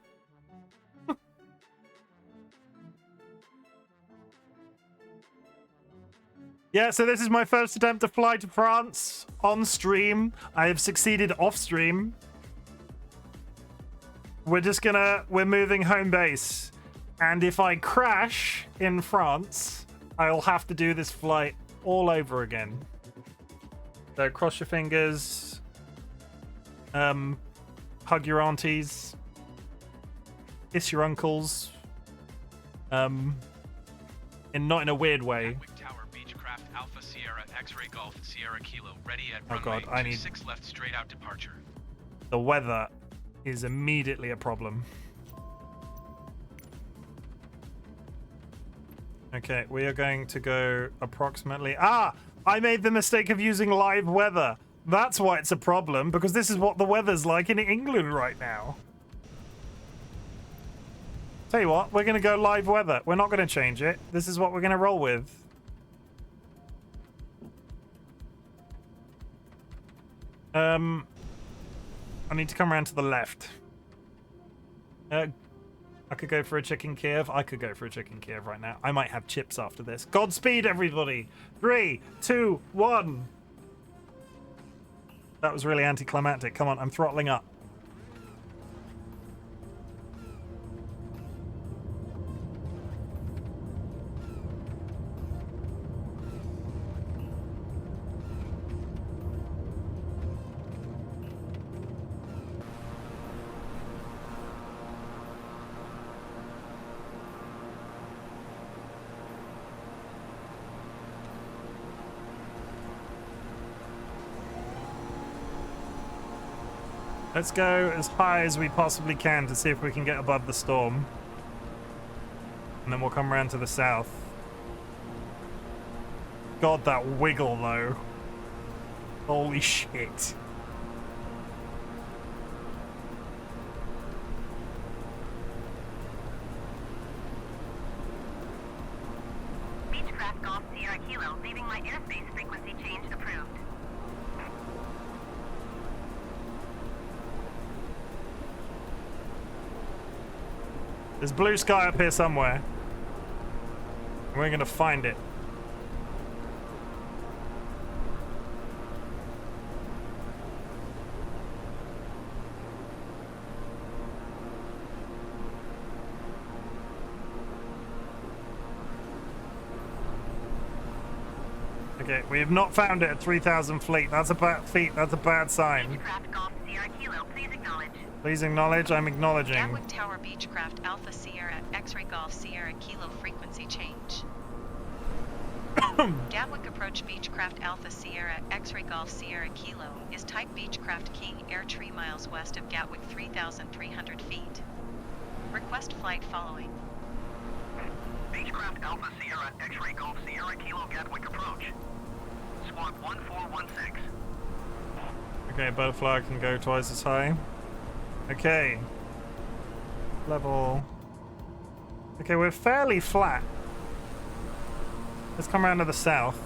Yeah, so this is my first attempt to fly to France on stream. I have succeeded off stream. We're moving home base. And if I crash in France, I'll have to do this flight all over again. So cross your fingers. Hug your aunties. Kiss your uncles. Not in a weird way. Alpha Sierra X-Ray Golf Sierra Kilo ready at oh runway God, I need 26 left straight out departure. The weather is immediately a problem. Okay, we are going to go approximately... I made the mistake of using live weather. That's why it's a problem, because this is what the weather's like in England right now. Tell you what, we're going to go live weather. We're not going to change it. This is what we're going to roll with. I need to come around to the left. I could go for a chicken Kiev. I could go for a chicken Kiev right now. I might have chips after this. Godspeed, everybody. 3, 2, 1. That was really anticlimactic. Come on, I'm throttling up. Let's go as high as we possibly can to see if we can get above the storm. And then we'll come around to the south. God, that wiggle though. Holy shit. Beechcraft Golf Sierra Kilo, leaving my airspace frequency change approved. There's blue sky up here somewhere. We're gonna find it. Okay, we have not found it at 3,000 feet. That's a bad sign. Beechcraft Golf Sierra Kilo, please acknowledge. Please acknowledge. I'm acknowledging. Gatwick Tower Beechcraft Alpha Sierra X-Ray Golf Sierra Kilo frequency change. Gatwick Approach Beechcraft Alpha Sierra X-Ray Golf Sierra Kilo is type Beechcraft King Air 3 miles west of Gatwick 3,300 feet. Request flight following. Beechcraft Alpha Sierra X-Ray Golf Sierra Kilo Gatwick Approach. Squawk 1416. Okay, butterfly can go twice as high. Okay. Level. Okay, we're fairly flat. Let's come around to the south.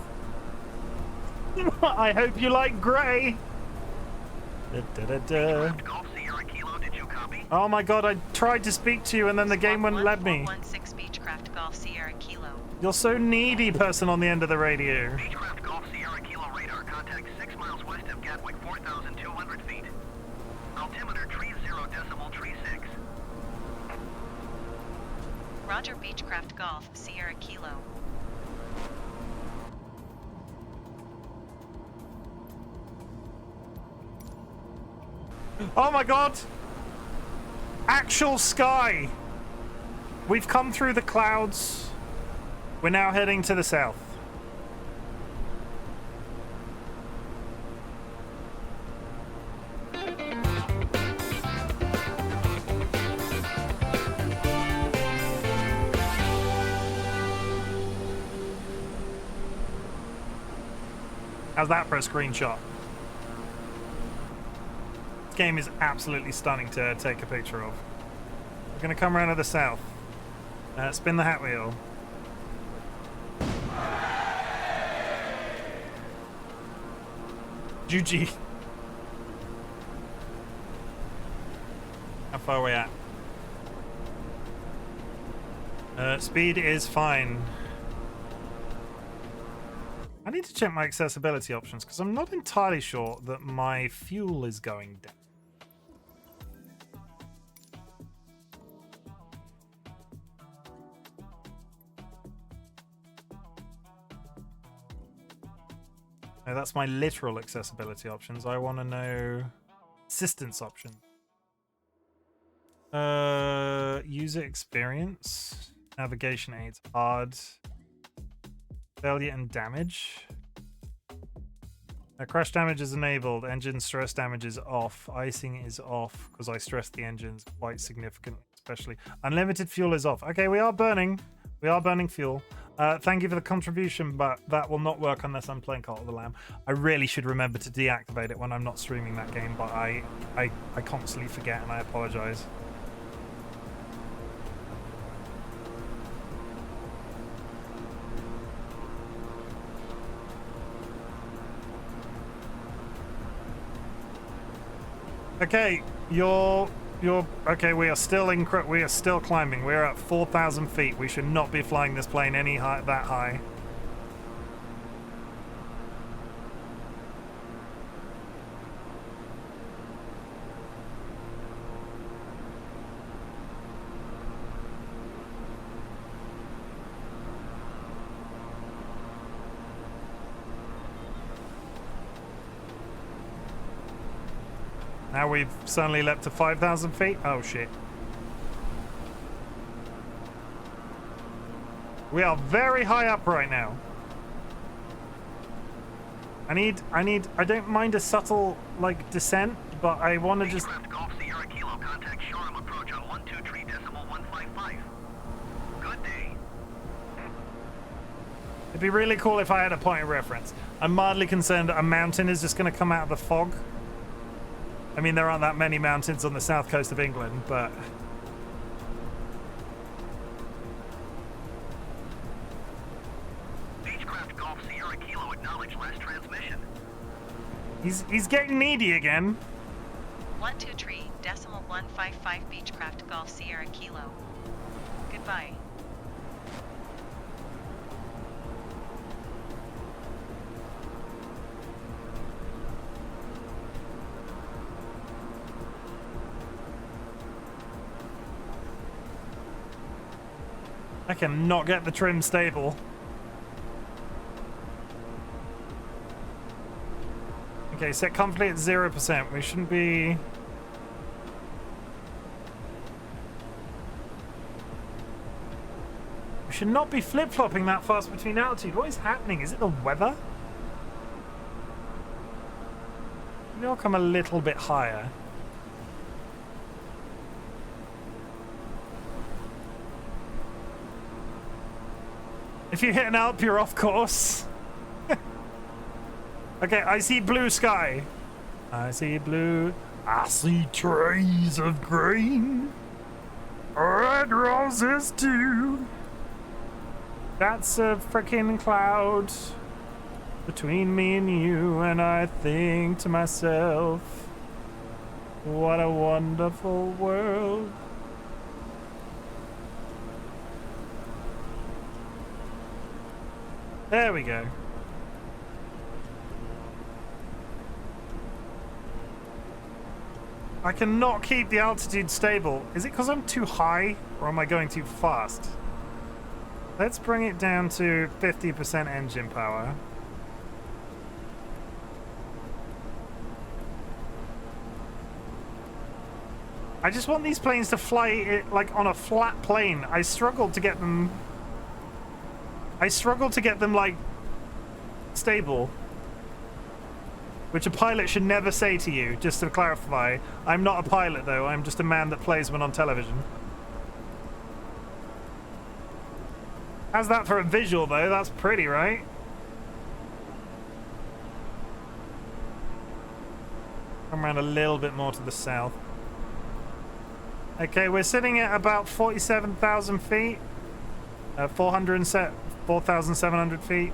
I hope you like grey. Beechcraft Golf Sierra Kilo, did you copy? Oh my god, I tried to speak to you and then the game wouldn't let me. 1416 Beechcraft Golf Sierra Kilo. You're so needy, person on the end of the radio. Beechcraft Golf Sierra Kilo radar contact 6 miles west of Gatwick 4,200 feet. Altimeter 30.36. Roger Beechcraft Golf Sierra Kilo. Oh my god! Actual sky! We've come through the clouds. We're now heading to the south. How's that for a screenshot? This game is absolutely stunning to take a picture of. We're going to come around to the south. Spin the hat wheel. GG. How far are we at? Speed is fine. I need to check my accessibility options because I'm not entirely sure that my fuel is going down. No, that's my literal accessibility options. I want to know assistance options. User experience, navigation aids, hard, failure and damage. Crash damage is enabled, engine stress damage is off, icing is off because I stressed the engines quite significantly, especially. Unlimited fuel is off. Okay, we are burning fuel. Thank you for the contribution, but that will not work unless I'm playing Cult of the Lamb. I really should remember to deactivate it when I'm not streaming that game, but I constantly forget and I apologize. Okay, you're okay. We are still climbing. We're at 4,000 feet. We should not be flying this plane that high. Now we've suddenly leapt to 5,000 feet. Oh shit. We are very high up right now. I don't mind a subtle, like, descent, but I want to just... Beechcraft Golf Sierra Kilo, contact Shoreham approach on 123.155. Good day. It'd be really cool if I had a point of reference. I'm mildly concerned that a mountain is just going to come out of the fog. I mean, there aren't that many mountains on the south coast of England, but... Beechcraft Golf Sierra Kilo, acknowledge last transmission. He's getting needy again. 123.155 Beechcraft Golf Sierra Kilo. Goodbye. I cannot get the trim stable. Okay, set comfortably at 0%. We shouldn't be... We should not be flip-flopping that fast between altitude. What is happening? Is it the weather? Maybe I'll come a little bit higher. If you hit an Alp, you're off course. Okay, I see blue sky. I see blue. I see trees of green. Red roses too. That's a freaking cloud between me and you, and I think to myself, what a wonderful world. There we go. I cannot keep the altitude stable. Is it because I'm too high, or am I going too fast? Let's bring it down to 50% engine power. I just want these planes to fly it like on a flat plane. I struggle to get them like stable. Which a pilot should never say to you, just to clarify. I'm not a pilot though, I'm just a man that plays one on television. How's that for a visual though? That's pretty, right? Come around a little bit more to the south. Okay, we're sitting at about 47,000 feet. 4,700 feet.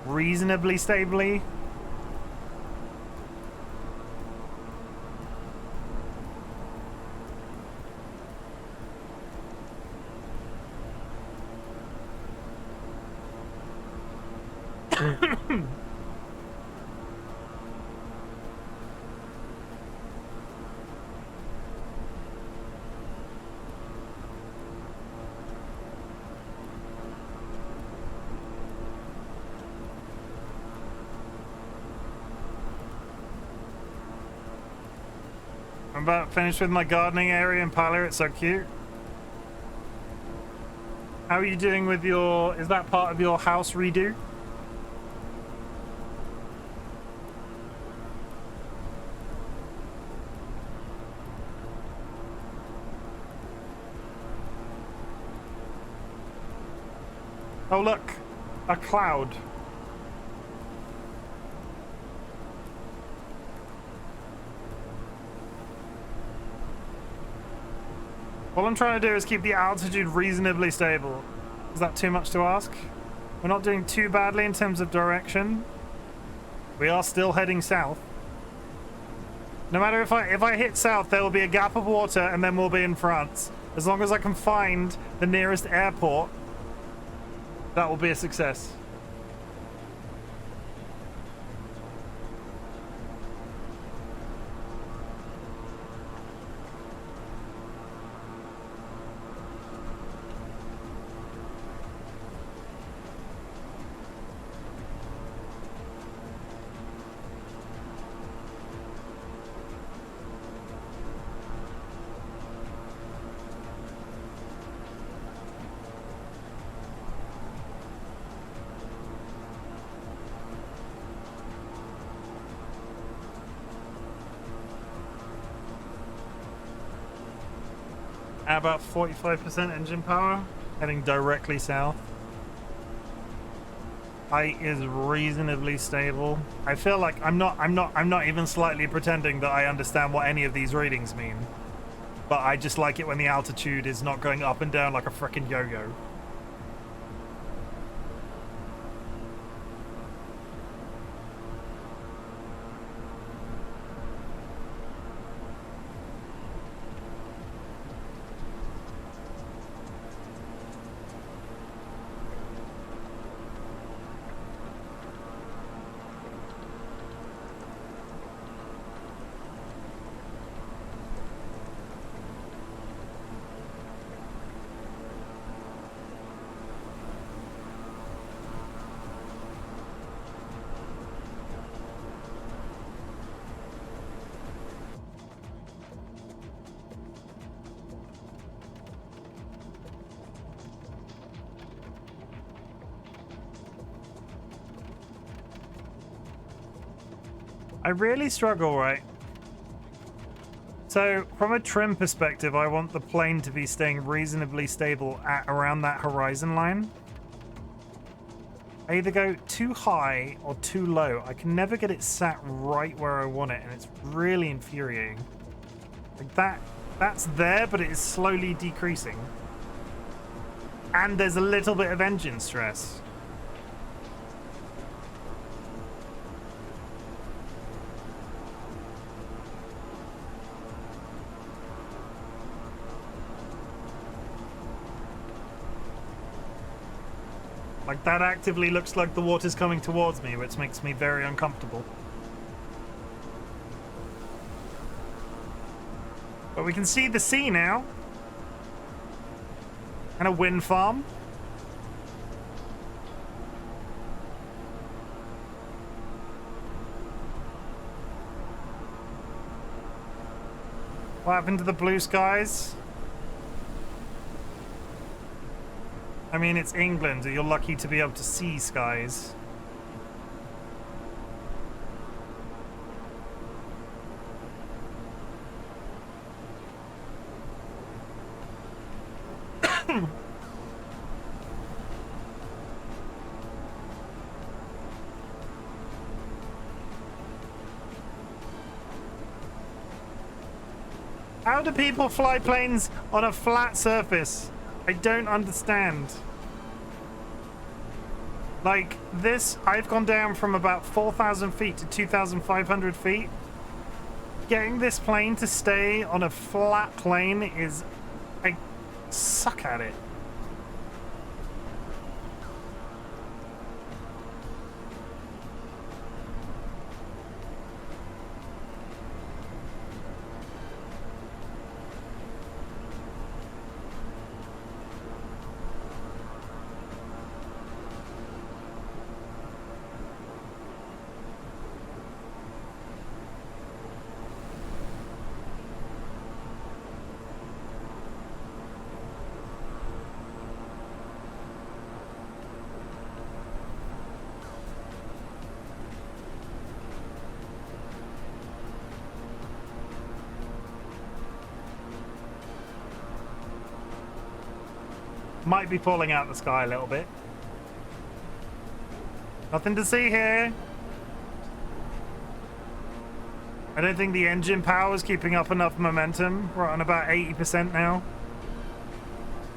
Reasonably stably. I'm about finished with my gardening area in Pala. It's so cute. How are you doing with your... Is that part of your house redo? Oh look, a cloud. All I'm trying to do is keep the altitude reasonably stable. Is that too much to ask? We're not doing too badly in terms of direction. We are still heading south. No matter if I hit south, there will be a gap of water and then we'll be in France. As long as I can find the nearest airport, that will be a success. At about 45% engine power, heading directly south. Height is reasonably stable. I feel like I'm not even slightly pretending that I understand what any of these readings mean. But I just like it when the altitude is not going up and down like a frickin' yo-yo. I really struggle, right? So, from a trim perspective, I want the plane to be staying reasonably stable at around that horizon line. I either go too high or too low. I can never get it sat right where I want it, and it's really infuriating. Like that's there, but it is slowly decreasing. And there's a little bit of engine stress. Like, that actively looks like the water's coming towards me, which makes me very uncomfortable. But we can see the sea now. And a wind farm. What happened to the blue skies? I mean, it's England. You're lucky to be able to see skies. How do people fly planes on a flat surface? I don't understand. Like, this, I've gone down from about 4,000 feet to 2,500 feet. Getting this plane to stay on a flat plane is... I suck at it. Might be falling out the sky a little bit. Nothing to see here. I don't think the engine power is keeping up enough momentum. We're on about 80% now.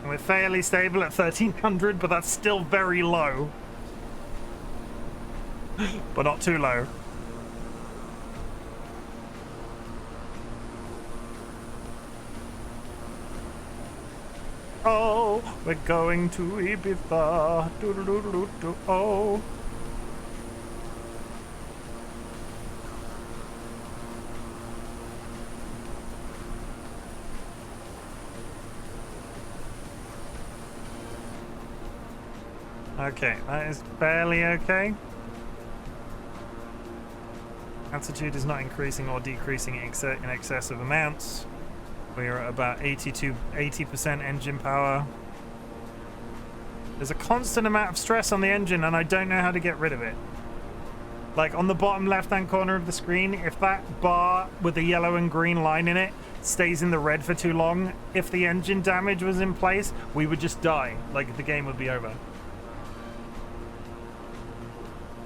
And we're fairly stable at 1,300, but that's still very low. But not too low. Oh, we're going to Ibiza. Do-do-do-do-do. Oh. Okay, that is barely okay. Altitude is not increasing or decreasing in excessive amounts. We're at about 80% engine power. There's a constant amount of stress on the engine and I don't know how to get rid of it. Like on the bottom left hand corner of the screen, if that bar with the yellow and green line in it stays in the red for too long, if the engine damage was in place, we would just die. Like, the game would be over.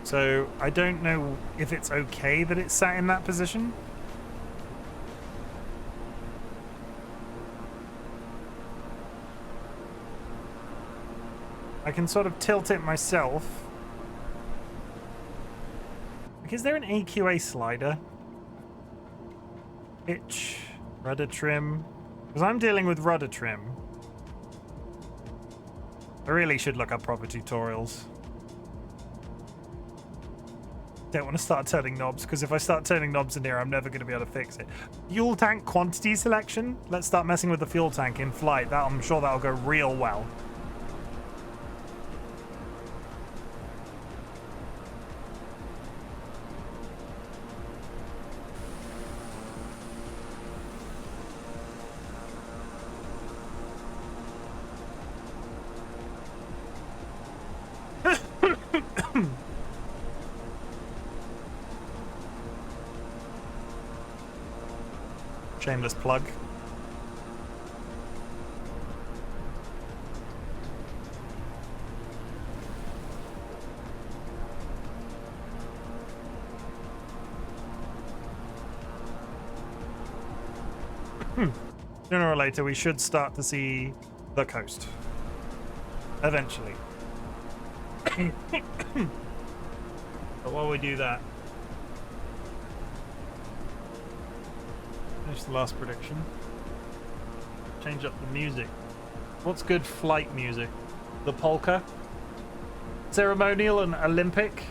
So I don't know if it's okay that it's sat in that position. I can sort of tilt it myself. Like, is there an AQA slider? Pitch, rudder trim. Because I'm dealing with rudder trim. I really should look up proper tutorials. Don't want to start turning knobs, because if I start turning knobs in here, I'm never going to be able to fix it. Fuel tank quantity selection. Let's start messing with the fuel tank in flight. I'm sure that'll go real well. Shameless plug. Sooner or later, we should start to see the coast. Eventually. But while we do that, finish the last prediction. Change up the music. What's good flight music? The polka? Ceremonial and Olympic?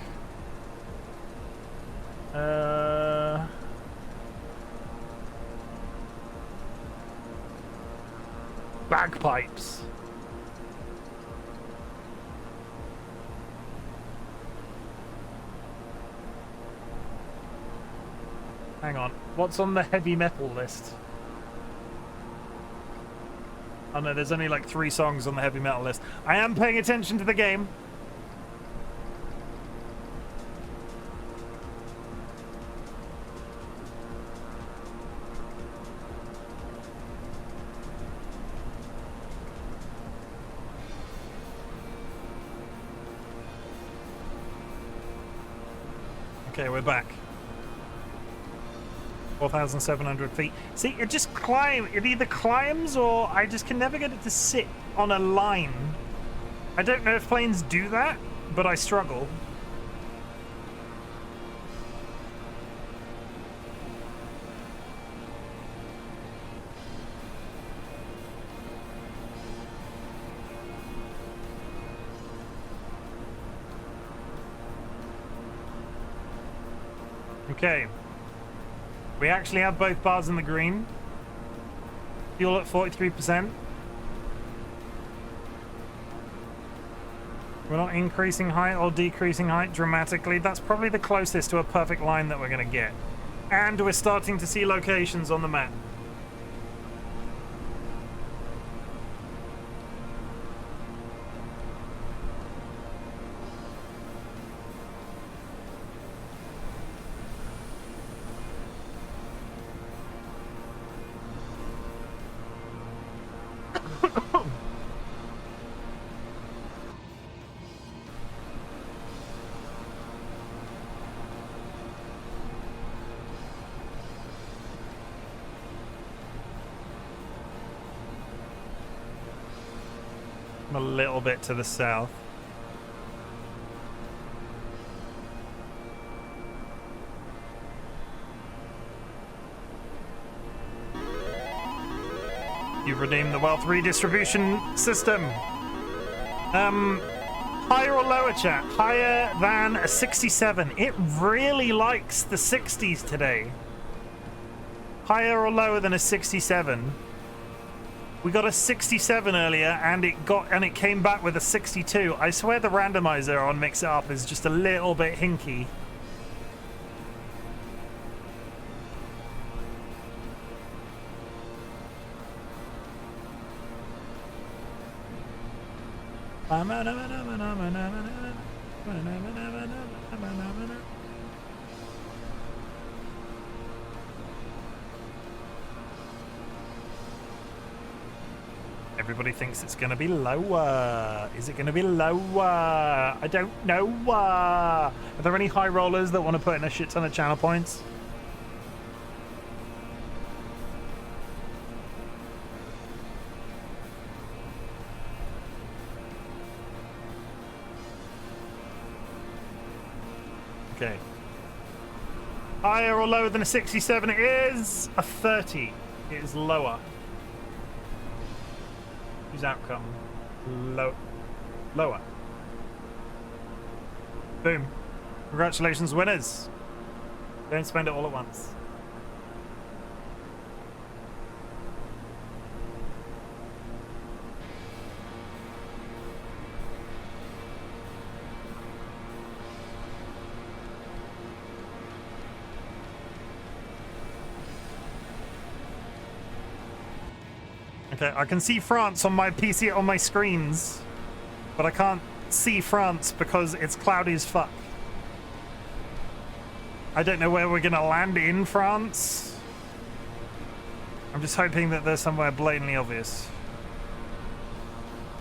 Bagpipes. Hang on. What's on the heavy metal list? Oh no, there's only like 3 songs on the heavy metal list. I am paying attention to the game. Okay, we're back. 4,700 feet. See, it just it either climbs or I just can never get it to sit on a line. I don't know if planes do that, but I struggle. Okay. We actually have both bars in the green. Fuel at 43%. We're not increasing height or decreasing height dramatically. That's probably the closest to a perfect line that we're going to get. And we're starting to see locations on the map. A little bit to the south. You've redeemed the wealth redistribution system. Higher or lower, chat? Higher than a 67. It really likes the 60s today. Higher or lower than a 67? We got a 67 earlier, and it came back with a 62. I swear the randomizer on Mix It Up is just a little bit hinky. Everybody thinks it's going to be lower. Is it going to be lower? I don't know. Are there any high rollers that want to put in a shit ton of channel points? Okay. Higher or lower than a 67? It is a 30. It is lower. Whose outcome? Lower. Boom. Congratulations, winners. Don't spend it all at once. Okay, I can see France on my PC on my screens, but I can't see France because it's cloudy as fuck. I don't know where we're gonna land in France. I'm just hoping that there's somewhere blatantly obvious.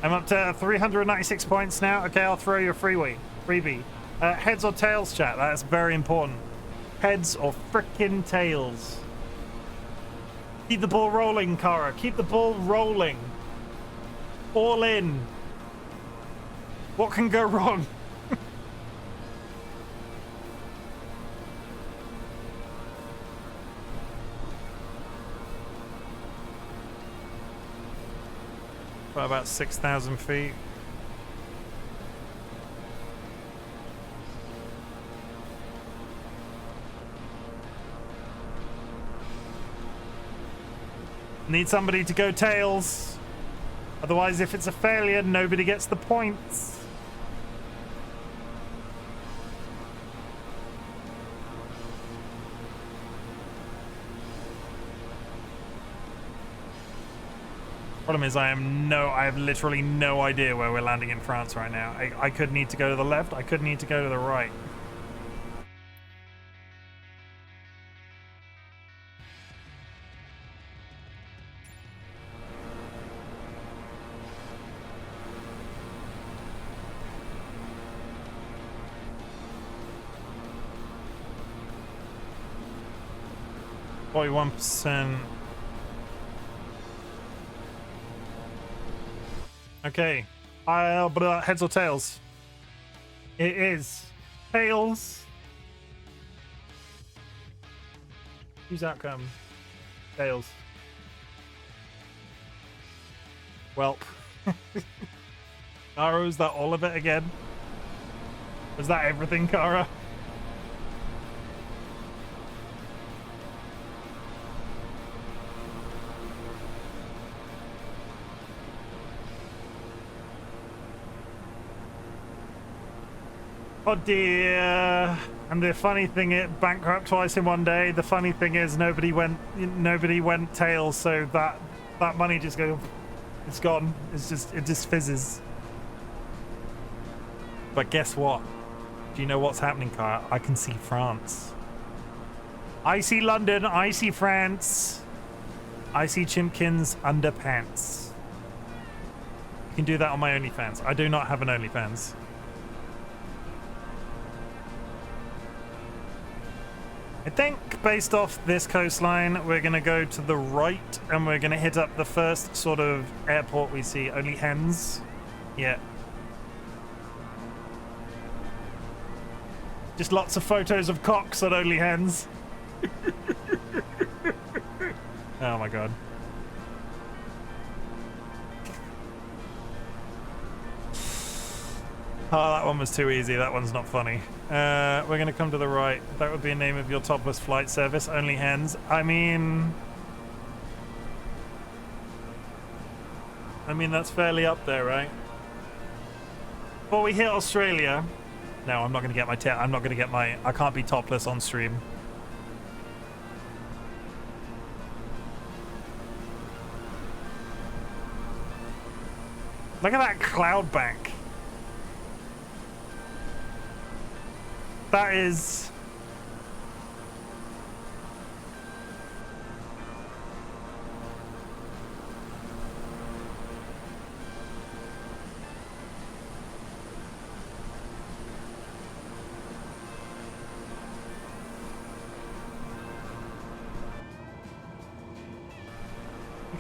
I'm up to 396 points now. Okay, I'll throw you a freebie. Heads or tails, chat? That's very important. Heads or frickin' tails? Keep the ball rolling, Kara. Keep the ball rolling. All in. What can go wrong? About 6,000 feet. Need somebody to go tails. Otherwise, if it's a failure, nobody gets the points. Problem is, I have literally no idea where we're landing in France right now. I could need to go to the left. I could need to go to the right. %. Okay. But heads or tails? It is tails. Whose outcome? Tails. Welp. Kara, is that all of it again? Was that everything, Kara? Oh dear. And the funny thing is, bankrupt twice in one day. The funny thing is, nobody went tails, so that money just goes, it's gone. It just fizzes. But guess what? Do you know what's happening, Kara? I can see France. I see London. I see France. I see Chimken's underpants. You can do that on my OnlyFans. I do not have an OnlyFans. I think based off this coastline, we're going to go to the right and we're going to hit up the first sort of airport we see. Only hens. Yeah. Just lots of photos of cocks on Only Hens. Oh my god. Oh, that one was too easy. That one's not funny. We're going to come to the right. That would be a name of your topless flight service. Only Hens. I mean, that's fairly up there, right? Before we hit Australia. No, I'm not going to get my I can't be topless on stream. Look at that cloud bank. That is...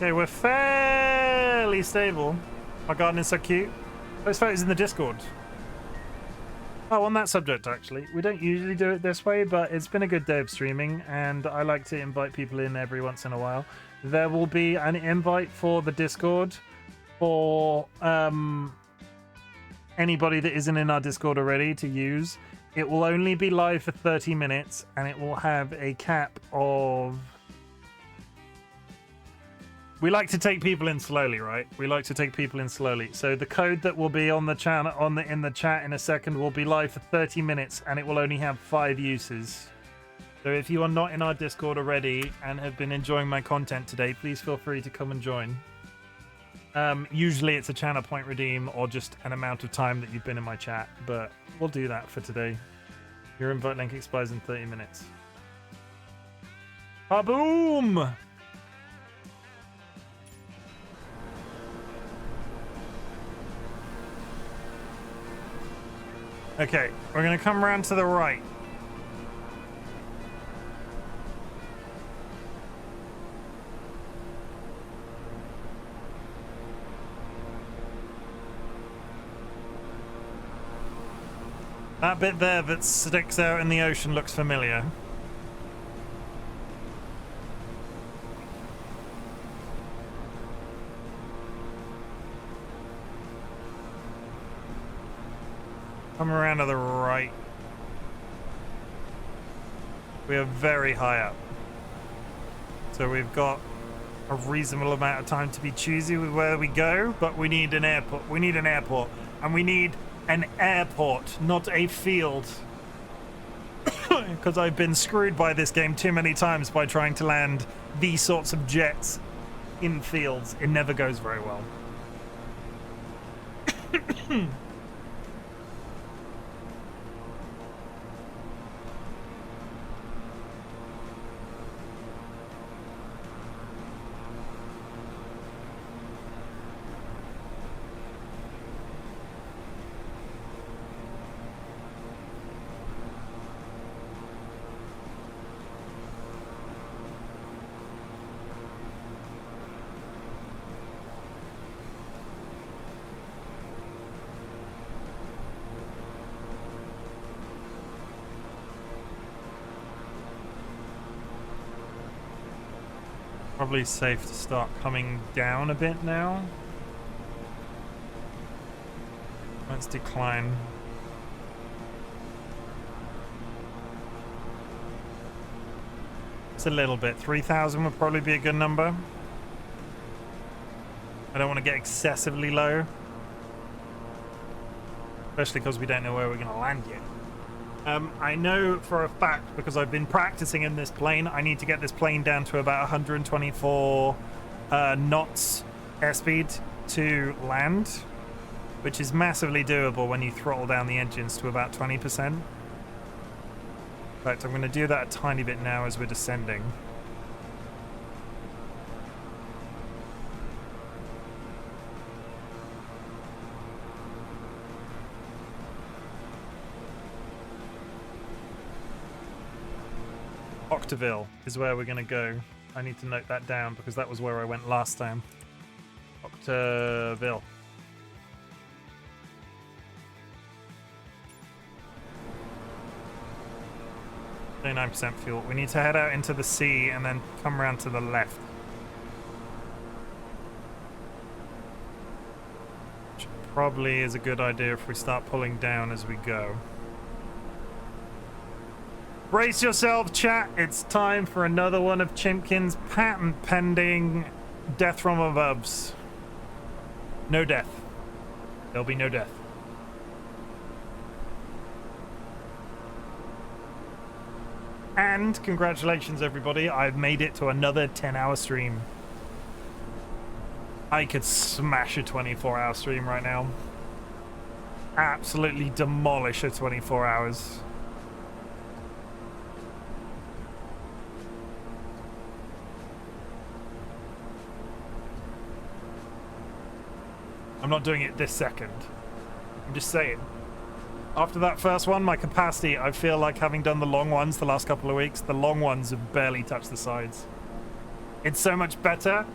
Okay, we're fairly stable. My garden is so cute. Those photos in the Discord. Oh, on that subject, actually, we don't usually do it this way, but it's been a good day of streaming, and I like to invite people in every once in a while. There will be an invite for the Discord for anybody that isn't in our Discord already to use. It will only be live for 30 minutes, and it will have a cap of... We like to take people in slowly, right? We like to take people in slowly. So the code that will be on the channel, in the chat in a second, will be live for 30 minutes, and it will only have 5 uses. So if you are not in our Discord already and have been enjoying my content today, please feel free to come and join. Usually it's a channel point redeem or just an amount of time that you've been in my chat, but we'll do that for today. Your invite link expires in 30 minutes. Ba-boom! Okay, we're going to come around to the right. That bit there that sticks out in the ocean looks familiar. Come around to the right. We are very high up. So we've got a reasonable amount of time to be choosy with where we go, but we need an airport. We need an airport. And we need an airport, not a field. Because I've been screwed by this game too many times by trying to land these sorts of jets in fields. It never goes very well. Probably safe to start coming down a bit now. Let's decline. It's a little bit. 3,000 would probably be a good number. I don't want to get excessively low. Especially because we don't know where we're going to land yet. I know for a fact, because I've been practicing in this plane, I need to get this plane down to about 124 knots airspeed to land, which is massively doable when you throttle down the engines to about 20%. In fact, I'm going to do that a tiny bit now as we're descending. Octaville is where we're going to go. I need to note that down because that was where I went last time. Octaville. %fuel. We need to head out into the sea and then come around to the left. Which probably is a good idea if we start pulling down as we go. Brace yourself, chat. It's time for another one of Chimken's patent pending death from aboves. No death. There'll be no death. And congratulations, everybody. I've made it to another 10-hour stream. I could smash a 24-hour stream right now. Absolutely demolish a 24 hours. I'm not doing it this second. I'm just saying. After that first one, my capacity, I feel like having done the long ones the last couple of weeks, the long ones have barely touched the sides. It's so much better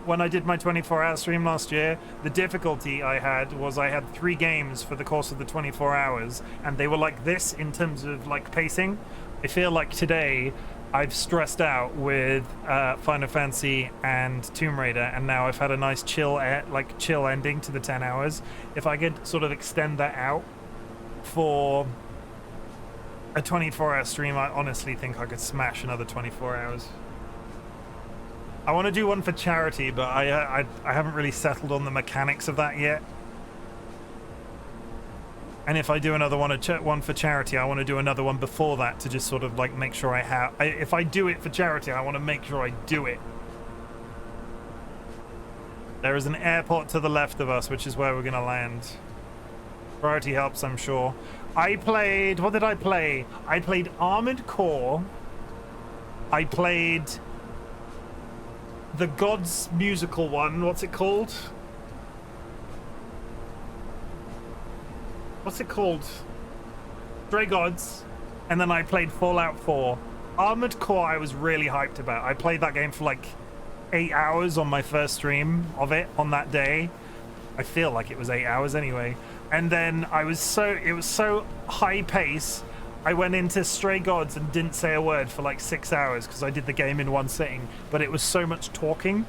when I did my 24-hour stream last year, the difficulty I had was I had 3 games for the course of the 24 hours, and they were like this in terms of like pacing. I feel like today I've stressed out with Final Fantasy and Tomb Raider, and now I've had a nice chill ending to the 10 hours. If I could sort of extend that out for a 24-hour stream, I honestly think I could smash another 24 hours. I want to do one for charity, but I haven't really settled on the mechanics of that yet. And if I do another one for charity, I want to do another one before that to just sort of like make sure I have... if I do it for charity, I want to make sure I do it. There is an airport to the left of us, which is where we're going to land. Priority helps, I'm sure. I played... What did I play? I played Armored Core. I played... the Gods musical one. What's it called? What's it called? Stray Gods. And then I played Fallout 4. Armored Core I was really hyped about. I played that game for like 8 hours on my first stream of it on that day. I feel like it was 8 hours anyway. And then it was so high pace. I went into Stray Gods and didn't say a word for like 6 hours because I did the game in one sitting, but it was so much talking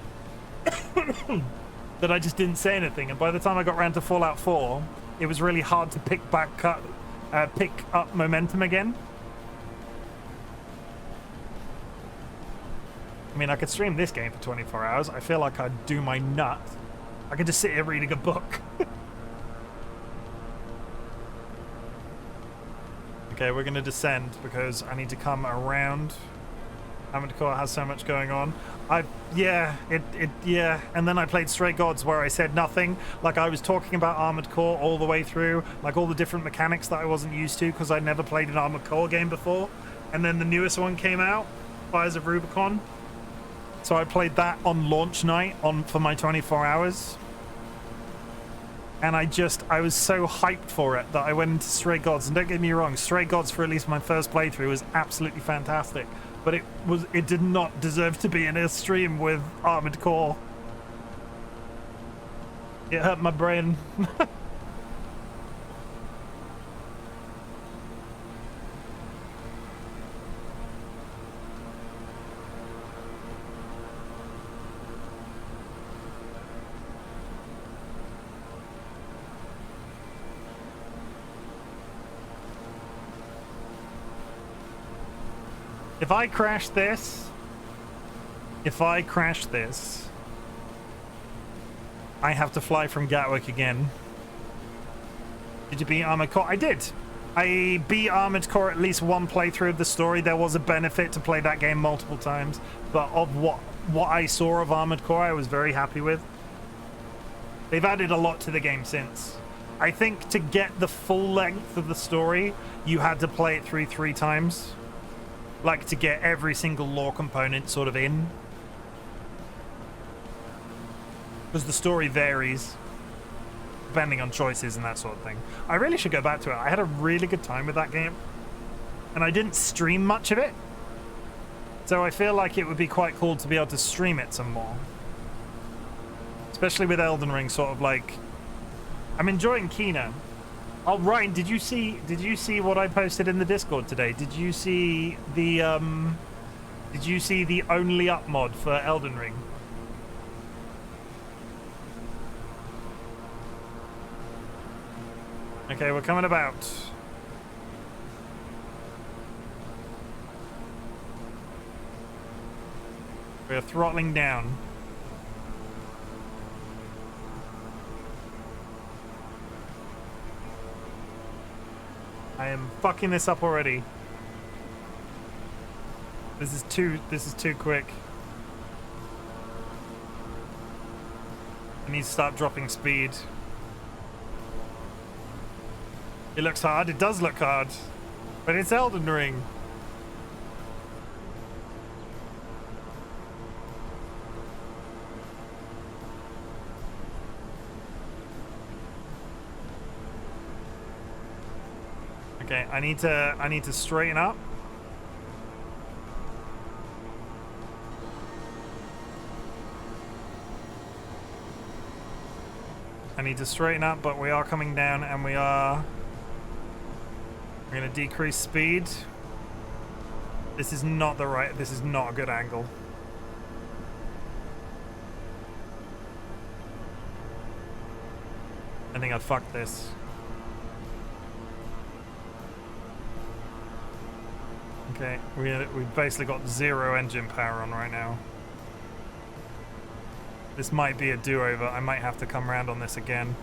that I just didn't say anything. And by the time I got around to Fallout 4, it was really hard to pick up momentum again. I mean, I could stream this game for 24 hours. I feel like I'd do my nut. I could just sit here reading a book. Okay, we're going to descend because I need to come around. Armored Core has so much going on. Yeah. And then I played Stray Gods where I said nothing. Like I was talking about Armored Core all the way through, like all the different mechanics that I wasn't used to because I'd never played an Armored Core game before. And then the newest one came out, Fires of Rubicon. So I played that on launch night for my 24 hours. And I was so hyped for it that I went into Stray Gods. And don't get me wrong, Stray Gods for at least my first playthrough was absolutely fantastic. But it did not deserve to be in a stream with Armored Core. It hurt my brain. If I crash this, I have to fly from Gatwick again. Did you beat Armored Core? I did. I beat Armored Core at least one playthrough of the story. There was a benefit to play that game multiple times, but of what I saw of Armored Core, I was very happy with. They've added a lot to the game since. I think to get the full length of the story, you had to play it through 3 times. Like to get every single lore component sort of in. Because the story varies depending on choices and that sort of thing. I really should go back to it. I had a really good time with that game. And I didn't stream much of it. So I feel like it would be quite cool to be able to stream it some more. Especially with Elden Ring sort of like... I'm enjoying Kena. Oh, Ryan, did you see what I posted in the Discord today? Did you see the only up mod for Elden Ring? Okay, we're coming about. We're throttling down. I am fucking this up already. This is too quick. I need to start dropping speed. It looks hard. It does look hard. But it's Elden Ring. Okay, I need to straighten up. I need to straighten up, but we are coming down, and we are... We're going to decrease speed. This is not the right... This is not a good angle. I think I fucked this. Okay, we've basically got 0 engine power on right now. This might be a do-over. I might have to come around on this again.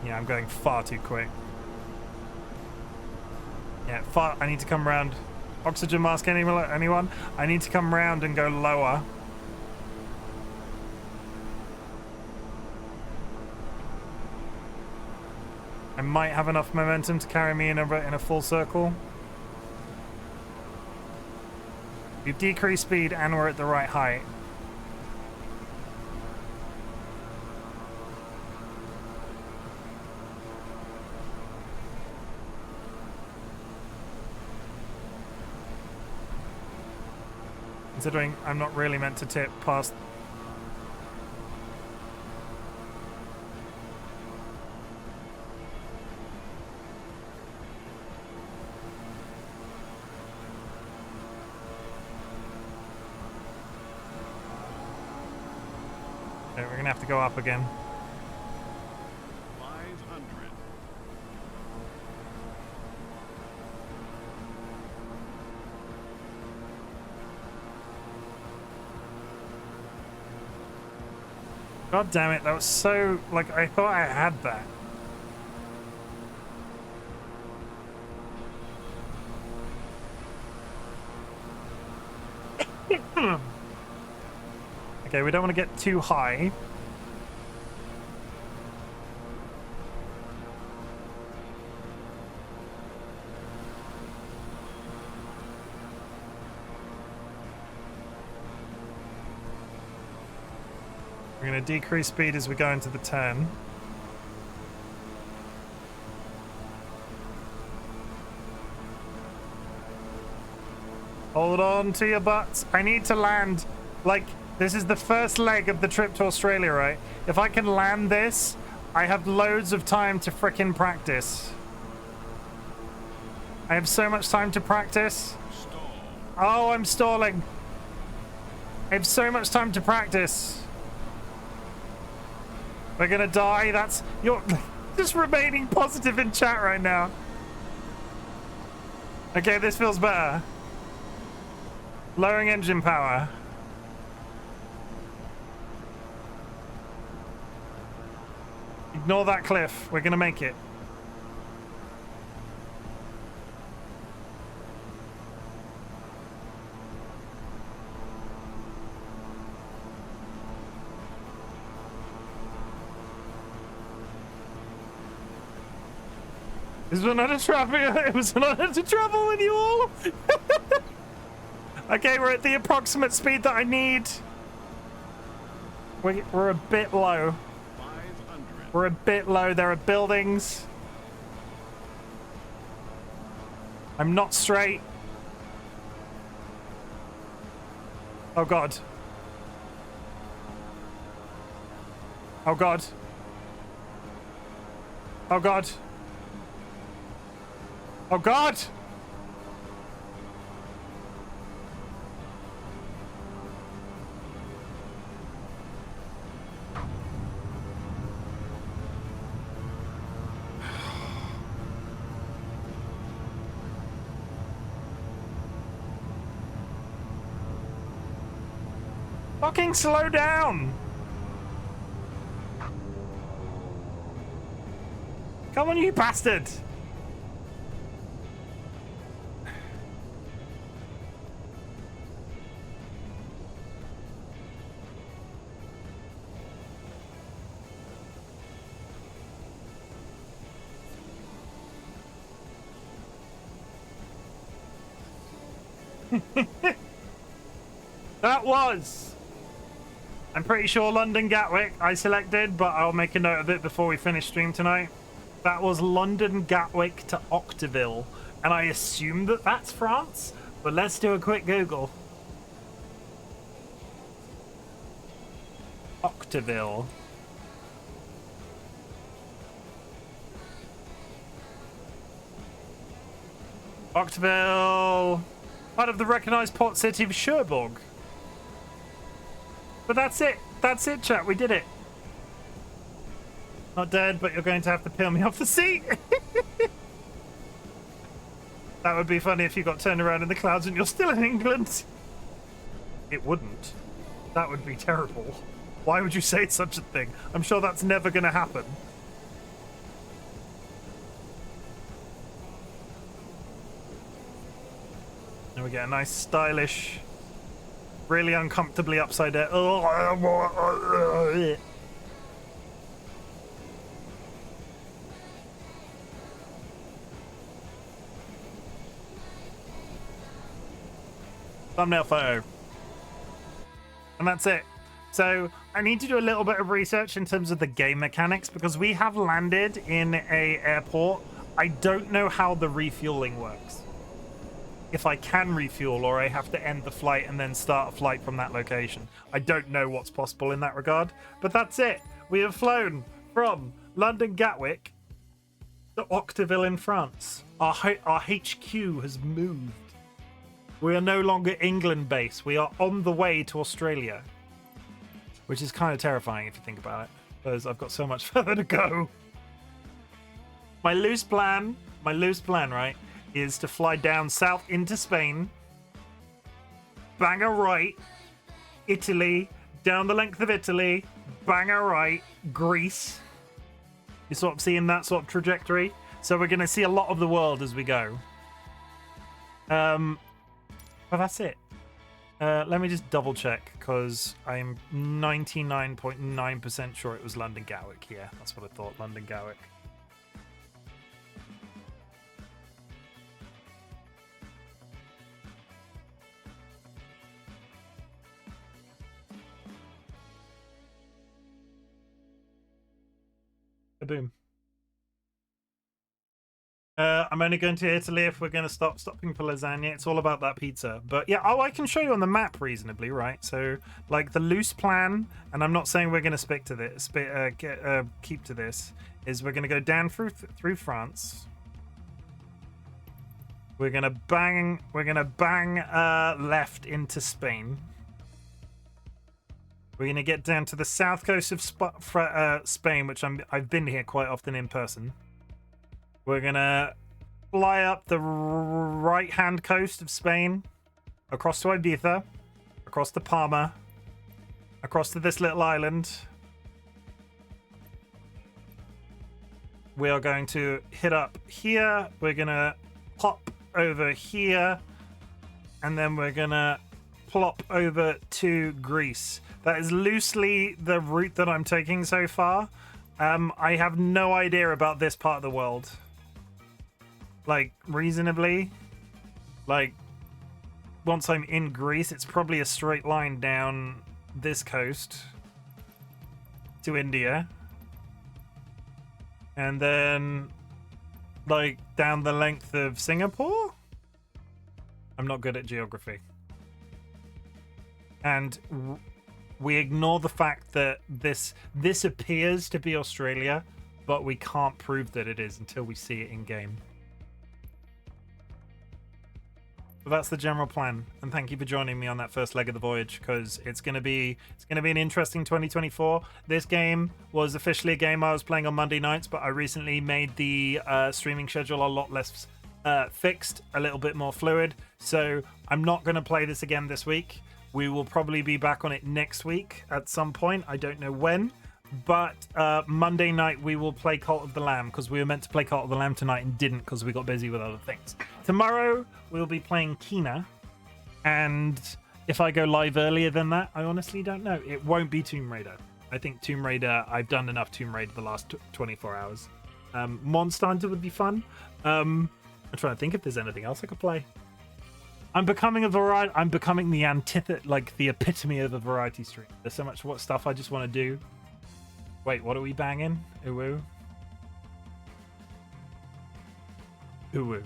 Yeah, I'm going far too quick. Yeah, I need to come around. Oxygen mask, anyone? I need to come around and go lower. I might have enough momentum to carry me in a full circle. We've decreased speed and we're at the right height. Considering I'm not really meant to tip past. Okay, we're gonna have to go up again. 500. God damn it, that was so... Like, I thought I had that. Okay, we don't want to get too high. We're going to decrease speed as we go into the turn. Hold on to your butts. I need to land. Like, this is the first leg of the trip to Australia, right? If I can land this, I have loads of time to frickin' practice. I have so much time to practice. Stall. Oh, I'm stalling. I have so much time to practice. We're gonna die. That's... You're just remaining positive in chat right now. Okay, this feels better. Lowering engine power. Ignore that cliff. We're gonna make it. This was another traffic. It was an honor to travel with you all. Okay, we're at the approximate speed that I need. We're a bit low. 500. We're a bit low. There are buildings. I'm not straight. Oh god. Oh god. Oh god. Oh god! Fucking slow down! Come on, you bastard! That was... I'm pretty sure London Gatwick I selected, but I'll make a note of it before we finish stream tonight. That was London Gatwick to Octeville, and I assume that that's France, but let's do a quick Google. Octaville. Octaville, part of the recognized port city of Cherbourg. But that's it. That's it, chat. We did it. Not dead, but you're going to have to peel me off the seat. That would be funny if you got turned around in the clouds and you're still in England. It wouldn't. That would be terrible. Why would you say such a thing? I'm sure that's never going to happen. And we get a nice, stylish, really uncomfortably upside down. Thumbnail photo. And that's it. So I need to do a little bit of research in terms of the game mechanics because we have landed in a airport. I don't know how the refueling works. If I can refuel or I have to end the flight and then start a flight from that location. I don't know what's possible in that regard. But that's it. We have flown from London Gatwick to Octaville in France. Our HQ has moved. We are no longer England based. We are on the way to Australia. Which is kind of terrifying if you think about it. Because I've got so much further to go. My loose plan, right, is to fly down south into Spain. Bang a right. Italy. Down the length of Italy. Bang a right. Greece. You're sort of seeing that sort of trajectory. So we're going to see a lot of the world as we go. But that's it. Let me just double check because I'm 99.9% sure it was London Gatwick. Yeah, that's what I thought. London Gatwick. Boom. I'm only going to Italy if we're going to stopping for lasagna. It's all about that pizza. But yeah, I can show you on the map reasonably, right? So, like the loose plan, and I'm not saying we're going to stick to this, keep to this, is we're going to go down through France. We're going to bang left into Spain. We're going to get down to the south coast of Spain, which I've been here quite often in person. We're going to fly up the right-hand coast of Spain, across to Ibiza, across to Palma, across to this little island. We are going to hit up here. We're going to pop over here. And then we're going to plop over to Greece. That is loosely the route that I'm taking so far. I have no idea about this part of the world. Like, reasonably. Like, once I'm in Greece, it's probably a straight line down this coast to India. And then, like, down the length of Singapore? I'm not good at geography. And we ignore the fact that this appears to be Australia, but we can't prove that it is until we see it in game. But that's the general plan, and thank you for joining me on that first leg of the voyage, because it's gonna be an interesting 2024. This game was officially a game I was playing on Monday nights, but I recently made the streaming schedule a lot less fixed, a little bit more fluid. So I'm not gonna play this again this week. We will probably be back on it next week at some point. I don't know when. But Monday night we will play Cult of the Lamb, because we were meant to play Cult of the Lamb tonight and didn't because we got busy with other things. Tomorrow we'll be playing Kina, and if I go live earlier than that, I honestly don't know. It won't be Tomb Raider. I think Tomb Raider, I've done enough Tomb Raider the last 24 hours. Monster Hunter would be fun. I'm trying to think if there's anything else I could play. I'm becoming the epitome of a variety stream. There's so much stuff I just want to do. Wait, what are we banging? Uwu. Uwu.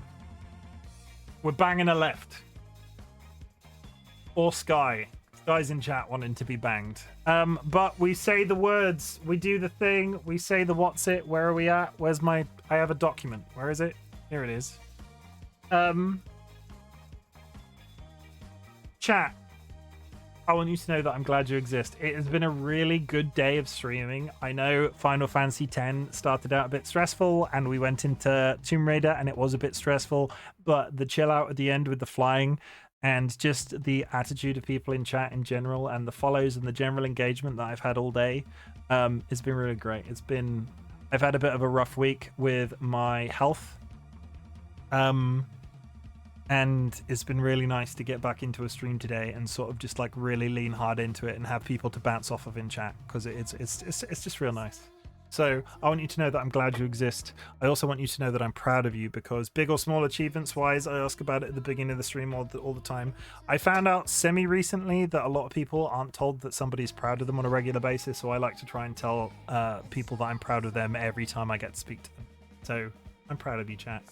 We're banging a left. Or Sky. Guys in chat wanting to be banged. But we say the words. We do the thing. We say the what's it. Where are we at? Where's my... I have a document. Where is it? Here it is. Chat. I want you to know that I'm glad you exist. It has been a really good day of streaming. I know Final Fantasy X started out a bit stressful and we went into Tomb Raider and it was a bit stressful, but the chill out at the end with the flying and just the attitude of people in chat in general and the follows and the general engagement that I've had all day, it's been really great. I've had a bit of a rough week with my health. And it's been really nice to get back into a stream today and sort of just like really lean hard into it and have people to bounce off of in chat because it's just real nice. So I want you to know that I'm glad you exist. I also want you to know that I'm proud of you because big or small achievements wise, I ask about it at the beginning of the stream all the time. I found out semi-recently that a lot of people aren't told that somebody's proud of them on a regular basis, so I like to try and tell people that I'm proud of them every time I get to speak to them. So I'm proud of you, chat.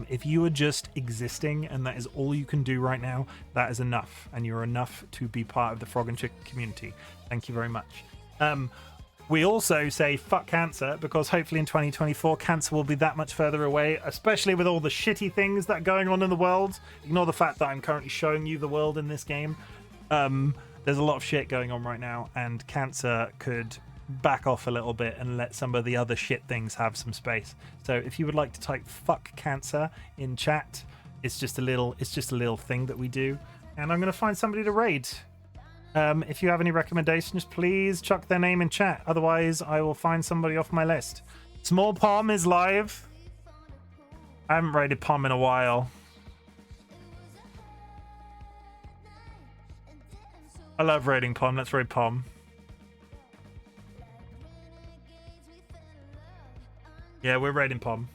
If you are just existing and that is all you can do right now, that is enough, and you're enough to be part of the Frog and Chicken community. Thank you very much. We also say fuck cancer because hopefully in 2024 cancer will be that much further away, especially with all the shitty things that are going on in the world. Ignore the fact that I'm currently showing you the world in this game. There's a lot of shit going on right now, and cancer could back off a little bit and let some of the other shit things have some space. So if you would like to type fuck cancer in chat, it's just a little thing that we do, and I'm going to find somebody to raid. If you have any recommendations, please chuck their name in chat, otherwise I will find somebody off my list. Small Palm is live. I haven't raided Palm in a while. I love raiding Palm. Let's raid Palm. Yeah, we're raiding Pom.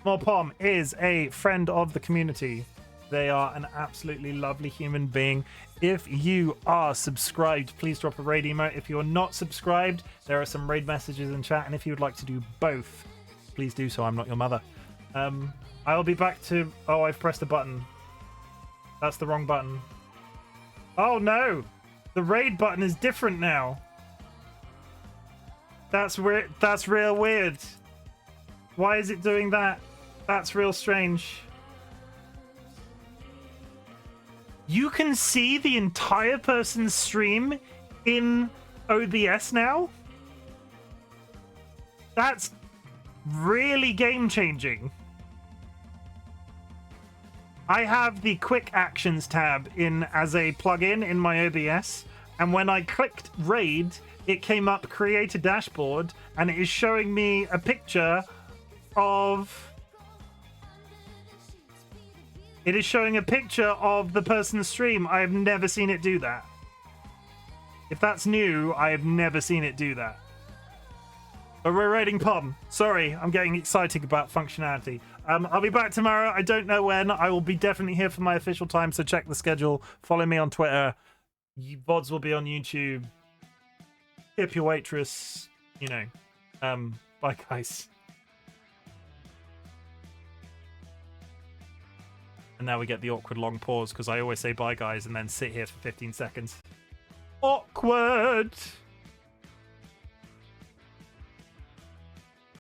Small Pom is a friend of the community. They are an absolutely lovely human being. If you are subscribed, please drop a raid emote. If you're not subscribed, there are some raid messages in chat. And if you would like to do both, please do so. I'm not your mother. I'll be back to... Oh, I've pressed a button. That's the wrong button. Oh, no. The raid button is different now. That's weird. That's real weird. Why is it doing that? That's real strange. You can see the entire person's stream in OBS now? That's really game-changing. I have the Quick Actions tab in as a plugin in my OBS, and when I clicked Raid, it came up Create a Dashboard, and it is showing me a picture of... It is showing a picture of the person's stream. I have never seen it do that. If that's new, I have never seen it do that. But we're raiding Pom. Sorry, I'm getting excited about functionality. I'll be back tomorrow. I don't know when. I will be definitely here for my official time, so check the schedule. Follow me on Twitter. VODs will be on YouTube. Tip your waitress. You know. Bye, guys. And now we get the awkward long pause because I always say bye, guys, and then sit here for 15 seconds. Awkward!